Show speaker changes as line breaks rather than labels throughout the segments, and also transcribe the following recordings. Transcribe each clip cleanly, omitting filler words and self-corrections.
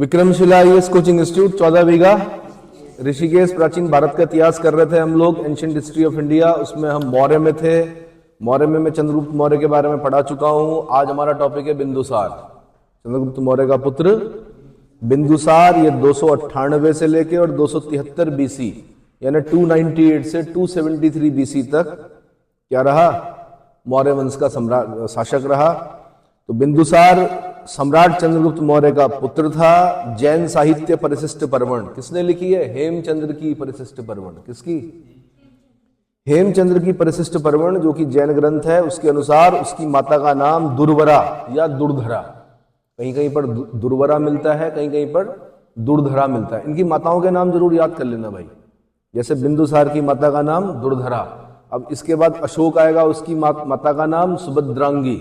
Vikramshila IAS coaching institute 14 बीघा ऋषिकेश। प्राचीन भारत का इतिहास कर रहे थे हम लोग, एंशिएंट हिस्ट्री ऑफ इंडिया। उसमें हम मौर्य में थे। मौर्य में मैं चंद्रगुप्त मौर्य के बारे में पढ़ा चुका हूं। आज हमारा टॉपिक है बिंदुसार, चंद्रगुप्त मौर्य का पुत्र बिंदुसार। ये 298 से लेके और 273 बीसी यानी 298 से 273 बीसी तक क्या रहा, मौर्य वंश का सम्राट शासक रहा। तो बिंदुसार सम्राट चंद्रगुप्त मौर्य का पुत्र था। जैन साहित्य परिशिष्ट परवण किसने लिखी है? हेमचंद्र की परिशिष्ट परवण। किसकी? हेमचंद्र की परिशिष्ट परवण, जो कि जैन ग्रंथ है। उसके अनुसार उसकी माता का नाम दुर्वरा या दुर्धरा, कहीं कहीं पर दुर्वरा मिलता है, कहीं कहीं पर दुर्धरा मिलता है। इनकी माताओं के नाम जरूर याद कर लेना भाई। जैसे बिंदुसार की माता का नाम दुर्धरा। अब इसके बाद अशोक आएगा, उसकी माता का नाम सुभद्रांगी,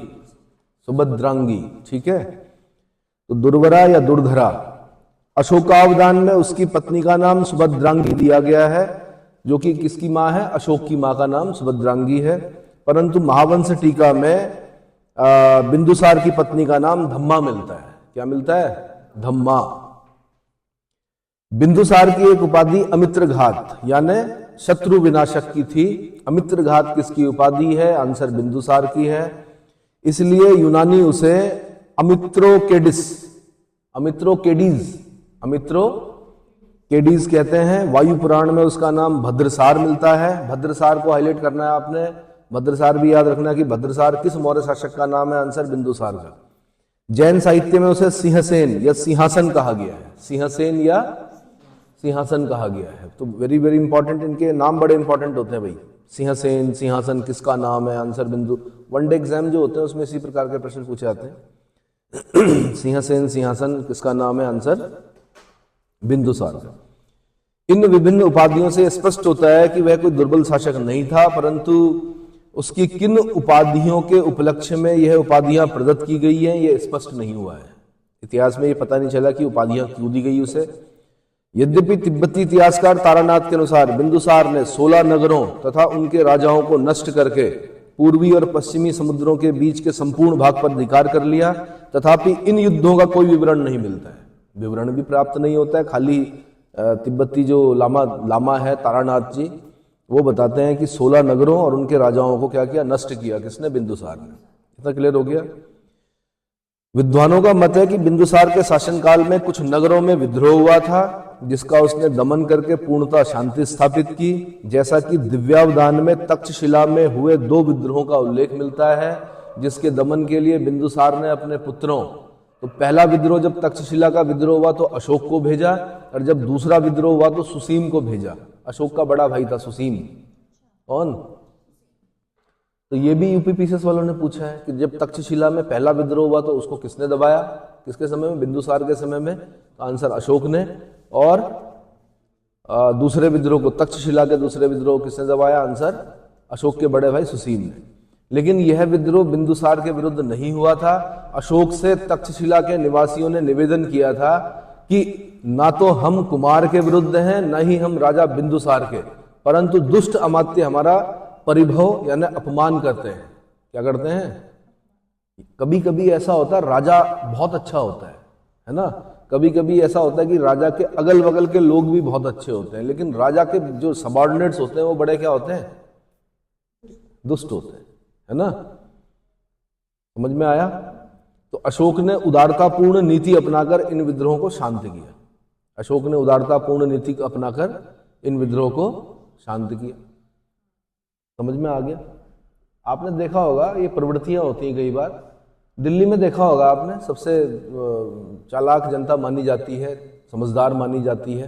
सुभद्रांगी, ठीक है। तो दुर्वरा या दुर्धरा। अशोकावदान में उसकी पत्नी का नाम सुभद्रांगी दिया गया है, जो कि किसकी मां है? अशोक की मां का नाम सुभद्रांगी है। परंतु महावंश टीका में बिंदुसार की पत्नी का नाम धम्मा मिलता है। क्या मिलता है? धम्मा। बिंदुसार की एक उपाधि अमित्रघात यानी शत्रु विनाशक की थी। अमित्रघात किसकी उपाधि है? आंसर बिंदुसार की है। इसलिए यूनानी उसे अमित्रोकेडिस, अमित्रोकेडीज कहते हैं। वायु पुराण में उसका नाम भद्रसार मिलता है। भद्रसार को हाईलाइट करना है आपने। भद्रसार भी याद रखना कि भद्रसार किस मौर्य शासक का नाम है? आंसर बिंदुसार का। जैन साहित्य में उसे सिंहसेन या सिंहासन कहा गया है। सिंहसेन या सिंहासन कहा गया है। तो वेरी वेरी इंपॉर्टेंट, इनके नाम बड़े इंपॉर्टेंट होते हैं भाई। सिंहसेन, सिंहासन किसका नाम है? आंसर बिंदु। वनडे एग्जाम जो होते हैं उसमें इसी प्रकार के प्रश्न पूछे जाते हैं। सिंहसेन, सिंहासन किसका नाम है? आंसर बिंदुसार का। इन विभिन्न उपाधियों से स्पष्ट होता है कि वह कोई दुर्बल शासक नहीं था, परंतु उसकी किन उपाधियों के उपलक्ष्य में यह उपाधियां प्रदत्त की गई हैं, यह स्पष्ट नहीं हुआ है। इतिहास में यह पता नहीं चला कि उपाधियां क्यों दी गई उसे। यद्यपि तिब्बती इतिहासकार तारानाथ के अनुसार बिंदुसार ने 16 नगरों तथा उनके राजाओं को नष्ट करके पूर्वी और पश्चिमी समुद्रों के बीच के संपूर्ण भाग पर अधिकार कर लिया, तथापि इन युद्धों का कोई विवरण नहीं मिलता है। विवरण भी प्राप्त नहीं होता है। खाली तिब्बती जो लामा है तारानाथ जी, वो बताते हैं कि 16 नगरों और उनके राजाओं को क्या किया? नष्ट किया। किसने? बिंदुसार ने। इतना क्लियर हो गया। विद्वानों का मत है कि बिंदुसार के शासनकाल में कुछ नगरों में विद्रोह हुआ था, जिसका उसने दमन करके पूर्णतः शांति स्थापित की। जैसा कि दिव्यावदान में तक्षशिला में हुए 2 विद्रोहों का उल्लेख मिलता है, जिसके दमन के लिए बिंदुसार ने अपने पुत्रों, तो पहला विद्रोह जब तक्षशिला का विद्रोह हुआ तो अशोक को भेजा, और जब दूसरा विद्रोह हुआ तो सुसीम को भेजा। अशोक का बड़ा भाई था सुसीम। कौन? तो ये भी यूपीपीसीएस वालों ने पूछा है कि जब तक्षशिला में पहला विद्रोह हुआ तो उसको किसने दबाया? किसके समय में? बिंदुसार के समय में। तो आंसर अशोक ने। और दूसरे विद्रोह को, तक्षशिला के दूसरे विद्रोह को किसने दबाया? आंसर अशोक के बड़े भाई सुसीम ने। लेकिन यह विद्रोह बिंदुसार के विरुद्ध नहीं हुआ था। अशोक से तक्षशिला के निवासियों ने निवेदन किया था कि ना तो हम कुमार के विरुद्ध हैं, न ही हम राजा बिंदुसार के, परंतु दुष्ट अमात्य हमारा परिभव यानी अपमान करते हैं। क्या करते हैं? कभी कभी ऐसा होता है राजा बहुत अच्छा होता है ना। कभी कभी ऐसा होता है कि राजा के अगल बगल के लोग भी बहुत अच्छे होते हैं, लेकिन राजा के जो सबऑर्डिनेट्स होते हैं वो बड़े क्या होते हैं? दुष्ट होते हैं, है ना। समझ में आया? तो अशोक ने उदारतापूर्ण नीति अपनाकर इन विद्रोहों को शांत किया। अशोक ने उदारतापूर्ण नीति अपनाकर इन विद्रोह को शांत किया। समझ में आ गया? आपने देखा होगा ये प्रवृत्तियां होती हैं कई बार। दिल्ली में देखा होगा आपने, सबसे चालाक जनता मानी जाती है, समझदार मानी जाती है।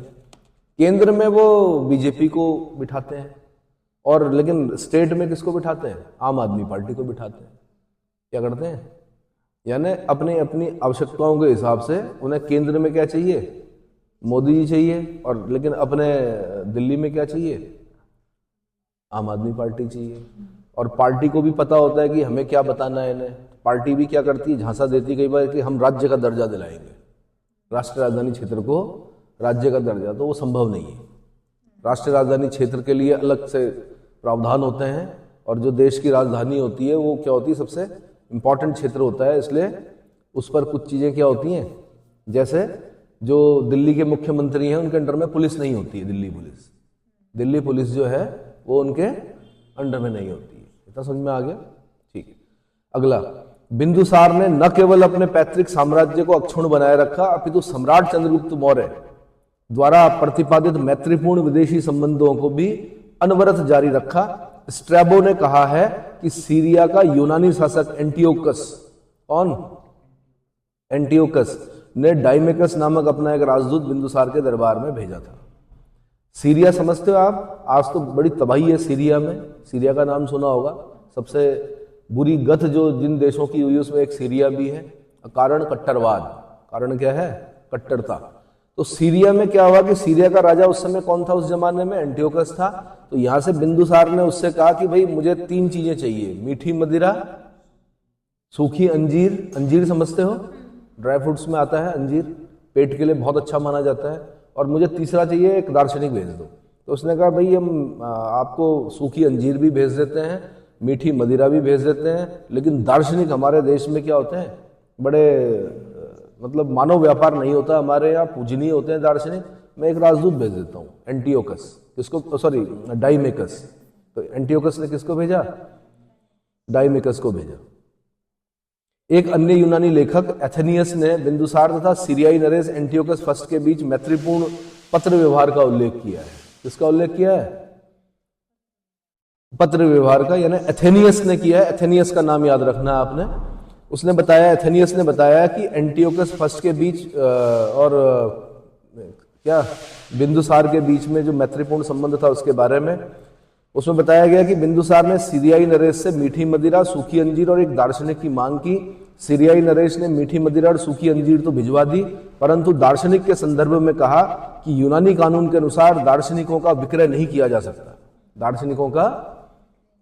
केंद्र में वो बीजेपी को बिठाते हैं, और लेकिन स्टेट में किसको बिठाते हैं? आम आदमी पार्टी को बिठाते हैं। क्या करते हैं? यानी अपनी अपनी आवश्यकताओं के हिसाब से उन्हें केंद्र में क्या चाहिए? मोदी जी चाहिए, और लेकिन अपने दिल्ली में क्या चाहिए? आम आदमी पार्टी चाहिए। और पार्टी को भी पता होता है कि हमें क्या बताना है इन्हें। पार्टी भी क्या करती है? झांसा देती कई बार कि हम राज्य का दर्जा दिलाएंगे, राष्ट्रीय राजधानी क्षेत्र को राज्य का दर्जा। तो वो संभव नहीं है। राष्ट्रीय राजधानी क्षेत्र के लिए अलग से प्रावधान होते हैं, और जो देश की राजधानी होती है वो क्या होती है? सबसे इंपॉर्टेंट क्षेत्र होता है, इसलिए उस पर कुछ चीजें क्या होती हैं, जैसे जो दिल्ली के मुख्यमंत्री हैं उनके अंडर में पुलिस नहीं होती है। दिल्ली पुलिस जो है वो उनके अंडर में नहीं होती है। इतना समझ में आ गया? ठीक है। अगला, बिंदुसार ने न केवल अपने पैतृक साम्राज्य को अक्षुण्ण बनाए रखा, अपितु सम्राट चंद्रगुप्त मौर्य द्वारा प्रतिपादित मैत्रीपूर्ण विदेशी संबंधों को भी अनवरत जारी रखा। स्ट्रैबो ने कहा है कि सीरिया का यूनानी शासक एंटियोकस, कौन? एंटियोकस ने डाइमेकस नामक अपना एक राजदूत बिंदुसार के दरबार में भेजा था। सीरिया समझते हो आप? आज तो बड़ी तबाही है सीरिया में। सीरिया का नाम सुना होगा। सबसे बुरी गत जो जिन देशों की हुई उसमें एक सीरिया भी है। कारण कट्टरवाद। कारण क्या है? कट्टरता। तो सीरिया में क्या हुआ कि सीरिया का राजा उस समय कौन था? उस जमाने में एंटियोकस था। तो यहां से बिंदुसार ने उससे कहा कि भाई मुझे 3 चीजें चाहिए, मीठी मदिरा, सूखी अंजीर, अंजीर समझते हो? ड्राई फ्रूट्स में आता है अंजीर, पेट के लिए बहुत अच्छा माना जाता है, और मुझे तीसरा चाहिए, एक दार्शनिक भेज दो। तो उसने कहा भाई हम आपको सूखी अंजीर भी भेज देते हैं, मीठी मदिरा भी भेज देते हैं, लेकिन दार्शनिक हमारे देश में क्या होते हैं, बड़े मतलब मानव व्यापार नहीं होता हमारे यहाँ, पूजनीय होते हैं दार्शनिक। मैं एक राजदूत भेज देता हूँ, एंटियोकस, किसको, सॉरी डाइमेकस। तो एंटियोकस ने किसको भेजा? डाइमेकस को भेजा। एक अन्य यूनानी लेखक एथेनियस ने बिंदुसार तथा सीरियाई नरेश एंटियोकस फर्स्ट के बीच मैत्रीपूर्ण पत्र व्यवहार का उल्लेख किया है। किसका उल्लेख किया है? पत्र व्यवहार का, यानी एथेनियस ने किया है। एथेनियस का नाम याद रखना है आपने। उसने बताया, एथेनियस ने बताया कि एंटियोकस फर्स्ट के बीच और क्या बिंदुसार के बीच में जो मैत्रीपूर्ण संबंध था उसके बारे में। उसमें बताया गया कि बिंदुसार ने सीरियाई नरेश से मीठी मदिरा, सूखी अंजीर और एक दार्शनिक की मांग की। सीरियाई नरेश ने मीठी मदिरा और सूखी अंजीर तो भिजवा दी, परंतु दार्शनिक के संदर्भ में कहा कि यूनानी कानून के अनुसार दार्शनिकों का विक्रय नहीं किया जा सकता। दार्शनिकों का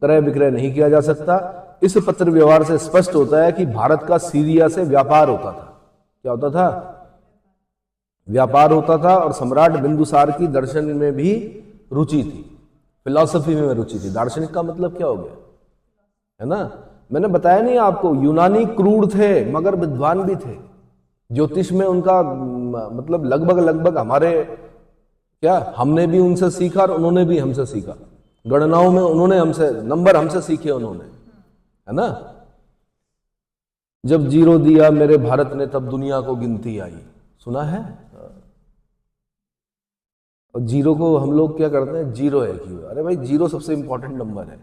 क्रय विक्रय नहीं किया जा सकता। इस पत्र व्यवहार से स्पष्ट होता है कि भारत का सीरिया से व्यापार होता था। क्या होता था? व्यापार होता था। और सम्राट बिंदुसार की दर्शन में भी रुचि थी, फिलॉसफी में रुचि थी। दार्शनिक का मतलब क्या हो गया, है ना? मैंने बताया नहीं आपको, यूनानी क्रूर थे मगर विद्वान भी थे। ज्योतिष में उनका मतलब लगभग हमारे, क्या हमने भी उनसे सीखा और उन्होंने भी हमसे सीखा। गणनाओं में उन्होंने हमसे नंबर हमसे सीखे उन्होंने, है ना? जब जीरो दिया मेरे भारत ने तब दुनिया को गिनती आई, सुना है? और जीरो को हम लोग क्या करते हैं, जीरो है क्यों? अरे भाई जीरो सबसे इंपॉर्टेंट नंबर है।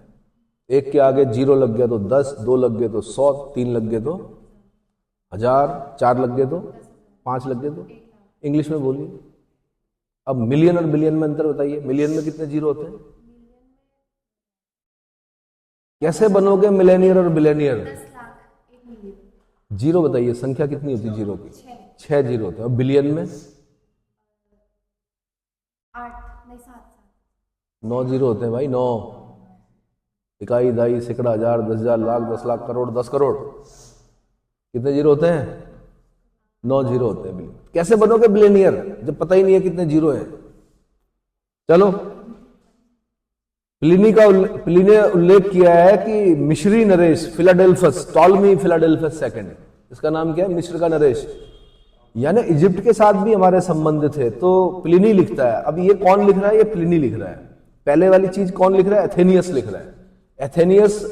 एक के आगे जीरो लग गया तो 10, 2 लग गए तो 100, 3 लग गए तो 1000, 4 लग गए तो 5 लग गए तो। इंग्लिश में बोलिए। अब मिलियन और बिलियन में अंतर बताइए। मिलियन में कितने जीरो होते हैं? कैसे बनोगे मिलेनियर और बिलियनियर?
10 लाख, 1 मिलियन।
जीरो बताइए, संख्या कितनी होती है जीरो की? 6 जीरो होते हैं। और बिलियन में
8 नहीं 7
9 जीरो होते हैं भाई। 9 इकाई, दाई, सैकड़ा, हजार, 10,000, लाख, 10 लाख, करोड़, 10 करोड़। कितने जीरो होते हैं? 9 जीरो होते हैं। कैसे बनोगे बिलियनियर जब पता ही नहीं है कितने जीरो है? चलो, प्लिनी ने उल्लेख किया है कि मिस्री Naresh Philadelphus, Ptolemy Philadelphus second, इसका नाम क्या है? मिस्र का नरेश, यानी इजिप्ट के साथ भी हमारे संबंध थे। तो प्लिनी लिखता है। अब ये कौन लिख रहा है? ये प्लिनी लिख रहा है। पहले वाली चीज कौन लिख रहा है? एथेनियस लिख रहा है। एथेनियस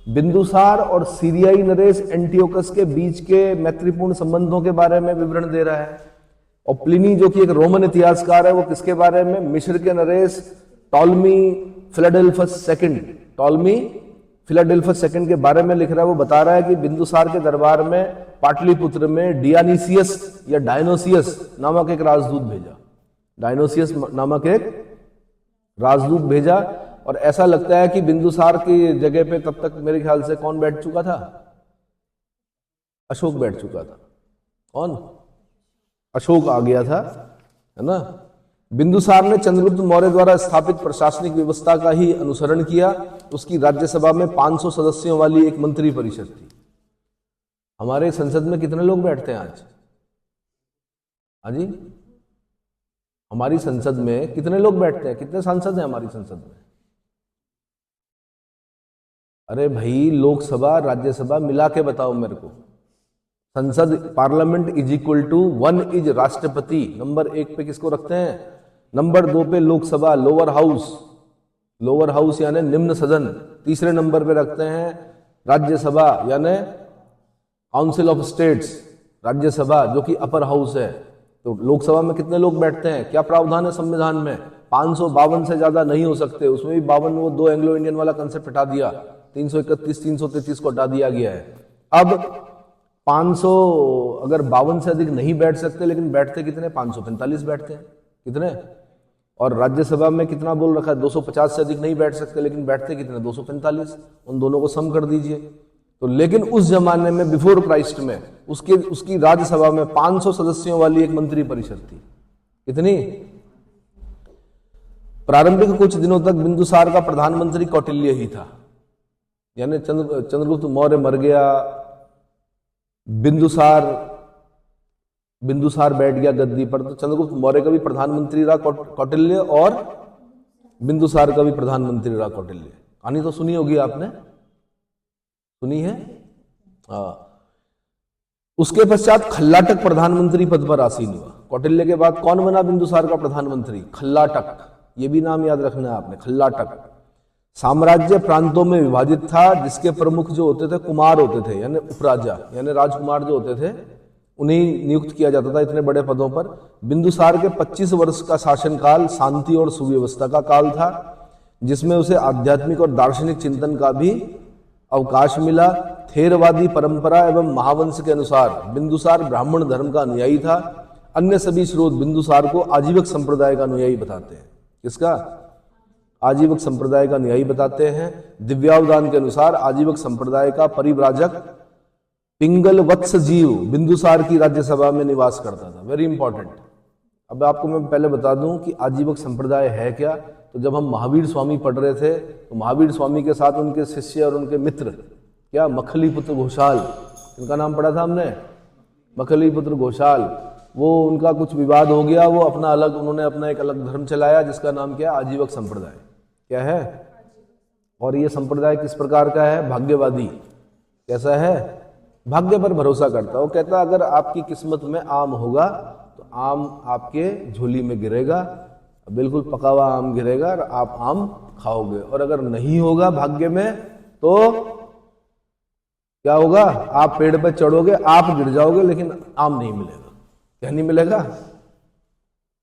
बिंदुसार और सीरियाई नरेश एंटियोकस के बीच के मैत्रीपूर्ण संबंधों के बारे में विवरण दे रहा है। और प्लिनी जो कि एक रोमन इतिहासकार है, वो किसके बारे में? मिस्र के Naresh Ptolemy Philadelphus second, Ptolemy Philadelphus second के बारे में लिख रहा है। वो बता रहा है कि बिंदुसार के दरबार में पाटलिपुत्र में डियानीसियस या डायनोसियस नामक एक राजदूत भेजा। डायनोसियस नामक एक राजदूत भेजा। और ऐसा लगता है कि बिंदुसार की जगह पे तब तक मेरे ख्याल से कौन बैठ चुका था? अशोक बैठ चुका था। कौन? अशोक आ गया था, है ना? बिंदुसार ने चंद्रगुप्त मौर्य द्वारा स्थापित प्रशासनिक व्यवस्था का ही अनुसरण किया। उसकी राज्यसभा में 500 सदस्यों वाली एक मंत्री परिषद थी। हमारे संसद में कितने लोग बैठते हैं आज? हाँ जी, हमारी संसद में कितने लोग बैठते हैं? कितने सांसद हैं हमारी संसद में? अरे भाई, लोकसभा राज्यसभा मिला के बताओ मेरे को। संसद parliament is equal to 1 is राष्ट्रपति। नंबर 1 पे किसको रखते हैं? नंबर 2 पे Lok Sabha, lower house, lower house यानी निम्न सदन। तीसरे नंबर पे रखते हैं राज्यसभा यानी काउंसिल ऑफ स्टेट्स, राज्यसभा जो कि अपर हाउस है। तो लोकसभा में कितने लोग बैठते हैं? क्या प्रावधान है संविधान में? 552 से ज्यादा नहीं हो सकते। उसमें भी 52 वो 2 एंग्लो इंडियन वाला कंसेप्ट हटा दिया, 331 333 को हटा दिया गया है। अब 500 अगर 52 से अधिक नहीं बैठ सकते, लेकिन बैठते कितने? 545 बैठते हैं। कितने? और राज्यसभा में कितना बोल रखा है? 250 से अधिक नहीं बैठ सकते, लेकिन बैठते कितने? 245। उन दोनों को सम कर दीजिए। तो लेकिन उस जमाने में बिफोर क्राइस्ट में उसकी राज्यसभा में 500 सदस्यों वाली एक मंत्री परिषद थी। कितनी? प्रारंभिक कुछ दिनों तक बिंदुसार का प्रधानमंत्री कौटिल्य ही था। यानी चंद्रगुप्त मौर्य मर गया, बिंदुसार बैठ गया गद्दी पर, तो चंद्रगुप्त मौर्य का भी प्रधानमंत्री रहा कौटिल्य और बिंदुसार का भी प्रधानमंत्री रहा कौटिल्य। कहानी तो सुनी होगी आपने, सुनी है? हाँ। उसके पश्चात खल्लाटक प्रधानमंत्री पद पर आसीन हुआ। कौटिल्य के बाद कौन बना बिंदुसार का प्रधानमंत्री? खल्लाटक। ये भी नाम याद रखना है आपने, खल्लाटक। साम्राज्य प्रांतों में विभाजित था, जिसके प्रमुख जो होते थे कुमार होते थे, यानी उपराजा यानी राजकुमार जो होते थे, उन्हें नियुक्त किया जाता था इतने बड़े पदों पर। बिंदुसार के 25 वर्ष का शासनकाल शांति और सुव्यवस्था का काल था, जिसमें उसे आध्यात्मिक और दार्शनिक चिंतन का भी अवकाश मिला। थेरवादी परंपरा एवं महावंश के अनुसार बिंदुसार ब्राह्मण धर्म का अनुयायी था। अन्य सभी स्रोत बिंदुसार को आजीवक संप्रदाय का अनुयायी बताते हैं। किसका? आजीवक संप्रदाय का अनुयायी बताते हैं। दिव्यावदान के अनुसार आजीवक संप्रदाय का परिव्राजक पिंगल वत्स जीव बिंदुसार की राज्यसभा में निवास करता था। Very important. अब आपको मैं पहले बता दूं कि आजीवक संप्रदाय है क्या। तो जब हम महावीर स्वामी पढ़ रहे थे, तो महावीर स्वामी के साथ उनके शिष्य और उनके मित्र, क्या मखलीपुत्र घोषाल, इनका नाम पढ़ा था हमने, मखलीपुत्र घोषाल, वो उनका कुछ विवाद हो गया, वो उन्होंने अपना एक अलग धर्म चलाया, जिसका नाम क्या? आजीवक संप्रदाय। क्या है? और ये संप्रदाय किस प्रकार का है? भाग्यवादी। कैसा है? भाग्य पर भरोसा करता। वो कहता अगर आपकी किस्मत में आम होगा तो आम आपके झोली में गिरेगा, बिल्कुल पका हुआ आम गिरेगा और आप आम खाओगे। और अगर नहीं होगा भाग्य में तो क्या होगा? आप पेड़ पर चढ़ोगे, आप गिर जाओगे, लेकिन आम नहीं मिलेगा। क्या नहीं मिलेगा?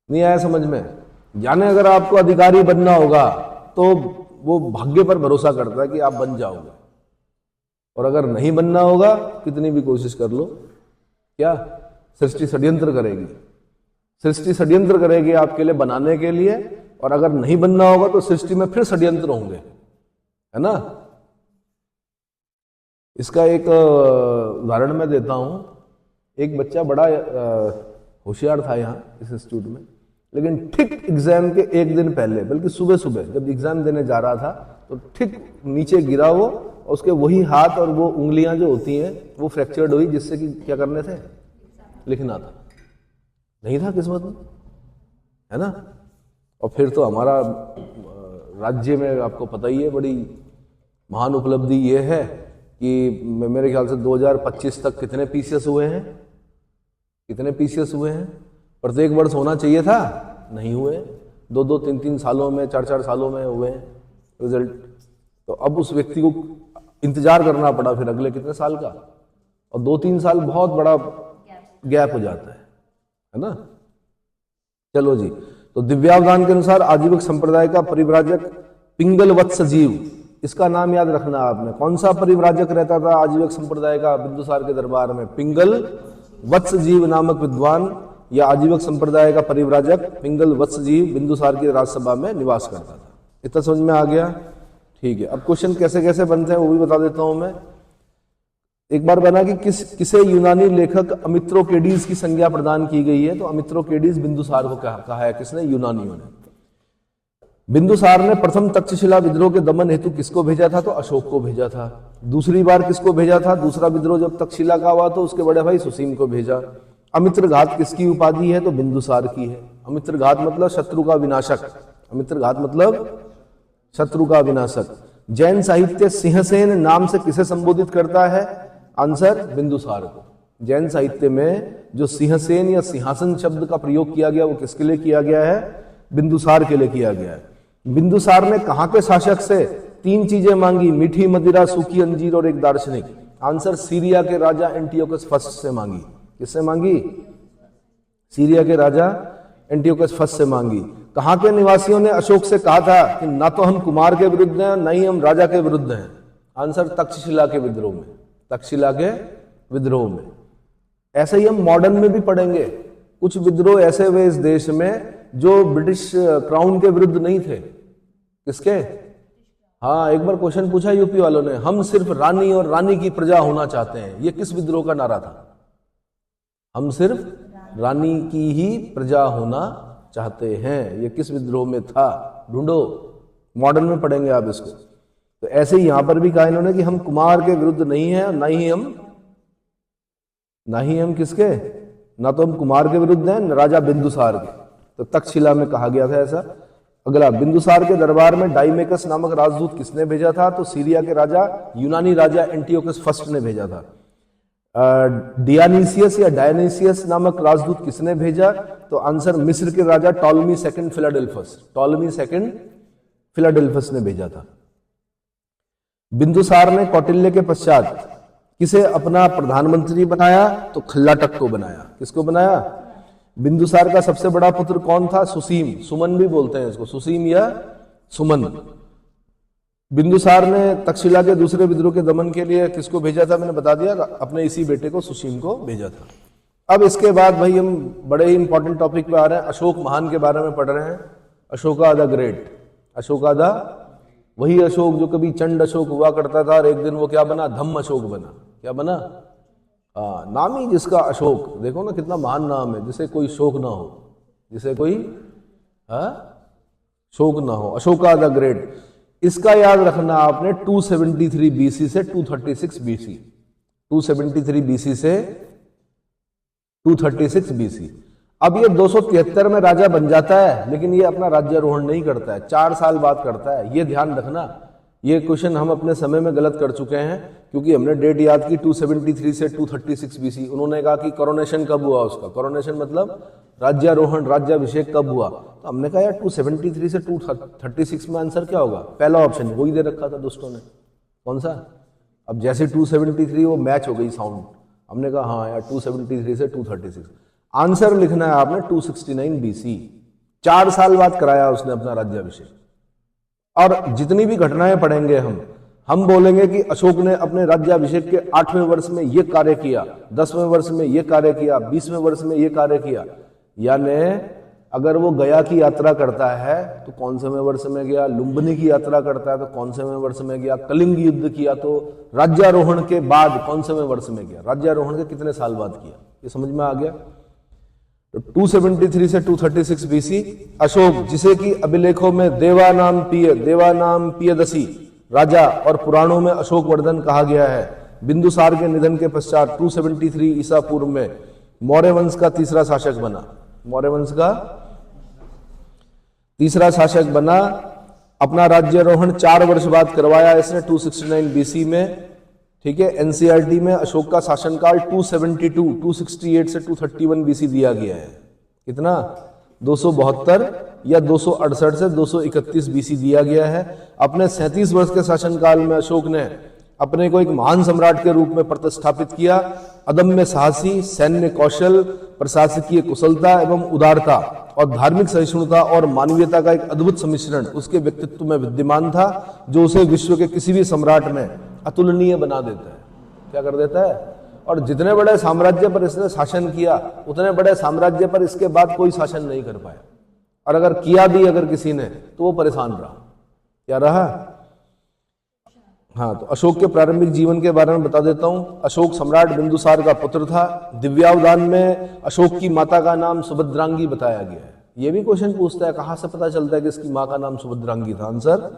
नहीं आया समझ में? यानी अगर आपको अधिकारी बनना होगा तो वो भाग्य पर भरोसा करता है कि आप बन जाओगे, और अगर नहीं बनना होगा, कितनी भी कोशिश कर लो, क्या सृष्टि षड्यंत्र करेगी। सृष्टि षड्यंत्र करेगी आपके लिए बनाने के लिए, और अगर नहीं बनना होगा तो सृष्टि में फिर षड्यंत्र होंगे, है ना। इसका एक उदाहरण मैं देता हूं। एक बच्चा बड़ा होशियार था यहाँ इस इंस्टीट्यूट में, लेकिन ठीक एग्जाम के एक दिन पहले, बल्कि सुबह सुबह जब एग्जाम देने जा रहा था, तो ठीक नीचे गिरा वो, और उसके वही हाथ और वो उंगलियां जो होती हैं वो फ्रैक्चर्ड हुई, जिससे कि क्या करने थे? लिखना था। नहीं था किस्मत में, है ना। और फिर तो हमारा राज्य में आपको पता ही है, बड़ी महान उपलब्धि ये है कि मेरे ख्याल से 2025 तक कितने पीसीएस हुए हैं? कितने पीसीएस हुए हैं? प्रत्येक वर्ष होना चाहिए था, नहीं हुए। 2-2, 3-3 सालों में, 4-4 सालों में हुए हैं रिजल्ट। तो अब उस व्यक्ति को इंतजार करना पड़ा फिर अगले कितने साल का, और 2-3 साल बहुत बड़ा गैप हो जाता है ना। चलो जी, तो दिव्यावदान के अनुसार आजीवक संप्रदाय का परिव्राजक पिंगल वत्स जीव, इसका नाम याद रखना आपने। कौन सा परिव्राजक रहता था आजीवक संप्रदाय का बिंदुसार के दरबार में? पिंगल वत्स जीव नामक विद्वान या आजीवक संप्रदाय का परिव्राजक पिंगल वत्स जीव बिंदुसार की राज्यसभा में निवास करता था। इतना समझ में आ गया? ठीक है। अब क्वेश्चन कैसे कैसे बनते हैं वो भी बता देता हूं मैं। एक बार बना कि किसे यूनानी लेखक अमित्रोकेडीज की संज्ञा प्रदान की गई है? तो अमित्रोकेडीज बिंदुसार को कहा है किसने? यूनानियों ने। बिंदुसार ने प्रथम तक्षशिला विद्रोह के दमन हेतु किसको भेजा था? तो अशोक को भेजा था। दूसरी बार किसको भेजा था? दूसरा विद्रोह जब तक्षशिला का हुआ तो उसके बड़े भाई सुसीम को भेजा। अमित्रघात किसकी उपाधि है? तो बिंदुसार की है। अमित्रघात मतलब शत्रु का विनाशक। अमित्रघात मतलब शत्रु का विनाशक। जैन साहित्य सिंहसेन नाम से किसे संबोधित करता है? आंसर बिंदुसार को। जैन साहित्य में जो सिंहसेन या सिंहासन शब्द का प्रयोग किया गया वो किसके लिए किया गया है? बिंदुसार के लिए किया गया है। बिंदुसार ने कहां के शासक से 3 चीजें मांगी? मीठी मदिरा, सूखी अंजीर और एक दार्शनिक। आंसर सीरिया के राजा एंटियोकस फर्स्ट से मांगी। किससे मांगी? सीरिया के राजा एंटियोकस फर्स्ट से मांगी। कहां के निवासियों ने अशोक से कहा था कि ना तो हम कुमार के विरुद्ध हैं, ना ही हम राजा के विरुद्ध हैं? आंसर तक्षशिला के विद्रोह में। तक्षशिला के विद्रोह में। ऐसे ही हम मॉडर्न में भी पढ़ेंगे, कुछ विद्रोह ऐसे हुए इस देश में जो ब्रिटिश क्राउन के विरुद्ध नहीं थे। किसके? हाँ, एक बार क्वेश्चन पूछा यूपी वालों ने, हम सिर्फ रानी और रानी की प्रजा होना चाहते हैं। ये किस विद्रोह का नारा था? हम सिर्फ रानी की ही प्रजा होना चाहते हैं। ये किस विद्रोह में था? ढूंढो, मॉडर्न में पढ़ेंगे आप इसको। तो ऐसे ही यहां पर भी कहा इन्होंने कि हम कुमार के विरुद्ध नहीं है, ना ही हम किसके? ना तो हम कुमार के विरुद्ध हैं, न राजा बिंदुसार के। तो तक्षशिला में कहा गया था ऐसा। अगला, बिंदुसार के दरबार में डाइमेकस नामक राजदूत किसने भेजा था? तो सीरिया के राजा, यूनानी राजा एंटियोकस फर्स्ट ने भेजा था। डियानीसियस या डायनीसियस नामक राजदूत किसने भेजा? तो आंसर मिस्र के राजा Ptolemy second Philadelphus. Ptolemy second Philadelphus ने भेजा था। बिंदुसार ने कौटिल्य के पश्चात किसे अपना प्रधानमंत्री बनाया? तो खल्लाटक को बनाया। किसको बनाया? बिंदुसार का सबसे बड़ा पुत्र कौन था? सुसीम। सुमन भी बोलते हैं इसको, सुसीम या सुमन। बिंदुसार ने तक्षशिला के दूसरे विद्रोह के दमन के लिए किसको भेजा था? मैंने बता दिया, अपने इसी बेटे को सुसीम को भेजा था। अब इसके बाद भाई हम बड़े ही इंपॉर्टेंट टॉपिक पे आ रहे हैं, अशोक महान के बारे में पढ़ रहे हैं। Ashoka the great. Ashoka the, वही अशोक जो कभी चंड अशोक हुआ करता था और एक दिन वो क्या बना? धम्म अशोक बना। क्या बना? नाम ही जिसका अशोक। देखो ना कितना महान नाम है, जिसे कोई शोक ना हो, जिसे कोई शोक ना हो। Ashoka the great. इसका याद रखना आपने 273 बीसी से 236 बीसी। 273 बीसी से 236 बीसी। अब ये 273 में राजा बन जाता है, लेकिन ये अपना राज्यारोहण नहीं करता है, 4 साल बाद करता है। ये ध्यान रखना। ये क्वेश्चन हम अपने समय में गलत कर चुके हैं, क्योंकि हमने डेट याद की 273 से 236 बीसी। उन्होंने कहा कि कोरोनेशन कब हुआ उसका? कोरोनेशन मतलब राज्यारोहण, राज्याभिषेक कब हुआ? तो हमने कहा यार 273 से 236 में आंसर क्या होगा? पहला ऑप्शन वही दे रखा था दोस्तों ने। कौन सा? अब जैसे 273 वो मैच हो गई साउंड, हमने कहा हाँ यार 273 से 236। आंसर लिखना है आपने 269 बीसी। 4 साल बाद कराया उसने अपना राज्याभिषेक। और जितनी भी घटनाएं पढ़ेंगे हम बोलेंगे कि अशोक ने अपने राज्याभिषेक के 8वें वर्ष में ये कार्य किया, 10वें वर्ष में ये कार्य किया, 20वें वर्ष में ये कार्य किया। यानी अगर वो गया की यात्रा करता है तो कौन से वर्ष में गया? लुम्बिनी की यात्रा करता है तो कौन से वर्ष में गया? कलिंग युद्ध किया तो राज्यारोहण के बाद कौन से वर्ष में गया? राज्यारोहण के कितने साल बाद किया? ये समझ में आ गया। तो 273 से 236 बीसी अशोक, जिसे कि अभिलेखों में देवानाम पियदसी राजा और पुराणों में अशोकवर्धन कहा गया है, बिंदुसार के निधन के पश्चात 273 ईसा पूर्व में मौर्य वंश का तीसरा शासक बना। मौर्य वंश का तीसरा शासक बना। अपना राज्यारोहण 4 वर्ष बाद करवाया इसने 269 बीसी में। ठीक है, एनसीईआरटी में अशोक का शासनकाल 268 से 231 बीसी दिया गया है। कितना? 272 या 268 से 231 बीसी दिया गया है। अपने 37 वर्ष के शासनकाल में अशोक ने अपने को एक महान सम्राट के रूप में प्रतिष्ठापित किया। अदम्य साहसी, सैन्य कौशल, प्रशासकीय कुशलता एवं उदारता और धार्मिक सहिष्णुता और मानवीयता का एक अद्भुत सम्मिश्रण उसके व्यक्तित्व में विद्यमान था, जो उसे विश्व के किसी भी सम्राट में अतुलनीय बना देता है। क्या कर देता है? और जितने बड़े साम्राज्य पर इसने शासन किया, उतने बड़े साम्राज्य पर इसके बाद कोई शासन नहीं कर पाया। और अगर किया भी अगर किसी ने तो वो परेशान रहा। क्या रहा? हाँ, तो अशोक के प्रारंभिक जीवन के बारे में बता देता हूं। अशोक सम्राट बिंदुसार का पुत्र था। दिव्यावदान में अशोक की माता का नाम सुभद्रांगी बताया गया है। यह भी क्वेश्चन पूछता है कहां से पता चलता है कि इसकी मां का नाम सुभद्रांगी था? आंसर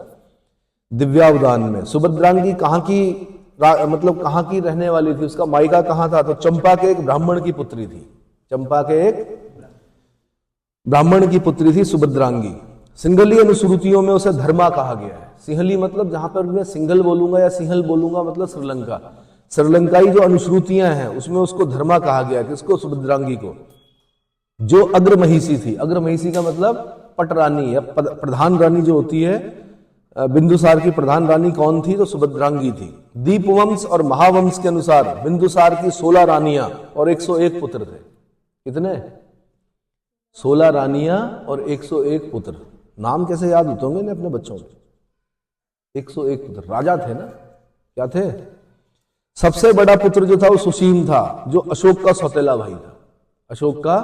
दिव्यावदान में। सुभद्रांगी कहां की मतलब कहां की रहने वाली थी? उसका मायका कहां था? तो चंपा के एक ब्राह्मण की पुत्री थी। चंपा के एक ब्राह्मण की पुत्री थी सुभद्रांगी। सिंहली अनुश्रुतियों में उसे धर्मा कहा गया है। सिंहली मतलब जहां पर मैं सिंघल बोलूंगा या सिंहल बोलूंगा मतलब श्रीलंका। श्रीलंकाई जो अनुश्रुतियां हैं उसमें उसको धर्मा कहा गया, किसको? सुभद्रांगी को, जो अग्रमहिषी थी। अग्रमहिषी का मतलब पटरानी या प्रधान रानी जो होती है। बिंदुसार की प्रधान रानी कौन थी? तो सुभद्रांगी थी। दीपवंश और महावंश के अनुसार बिंदुसार की 16 रानियां और 101 पुत्र थे। कितने? 16 रानियां और 101 पुत्र। नाम कैसे याद होते होंगे ना अपने बच्चों को? 101 पुत्र, राजा थे ना, क्या थे? सबसे बड़ा पुत्र जो था वो सुसीम था, जो अशोक का सौतेला भाई था। अशोक का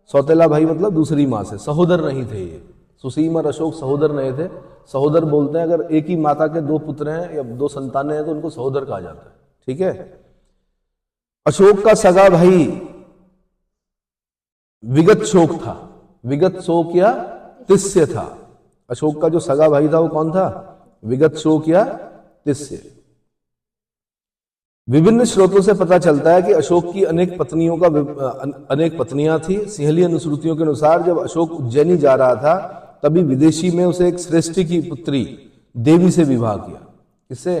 सौतेला भाई मतलब दूसरी मां से, सहोदर नहीं थे ये। सुसीम और अशोक सहोदर नहीं थे। सहोदर बोलते हैं अगर एक ही माता के दो पुत्र हैं या दो संतानें हैं तो उनको सहोदर कहा जाता है। ठीक है। अशोक का सगा भाई विगत शोक था। विगत शोक या तिस्य था। अशोक का जो सगा भाई था वो कौन था? विगत शोक या तिस्य। विभिन्न स्रोतों से पता चलता है कि अशोक की अनेक पत्नियां थी। सिंहली अनुश्रुतियों के अनुसार जब अशोक उज्जैनी जा रहा था तभी विदेशी में उसे एक श्रेष्ठी की पुत्री देवी से विवाह किया। किससे?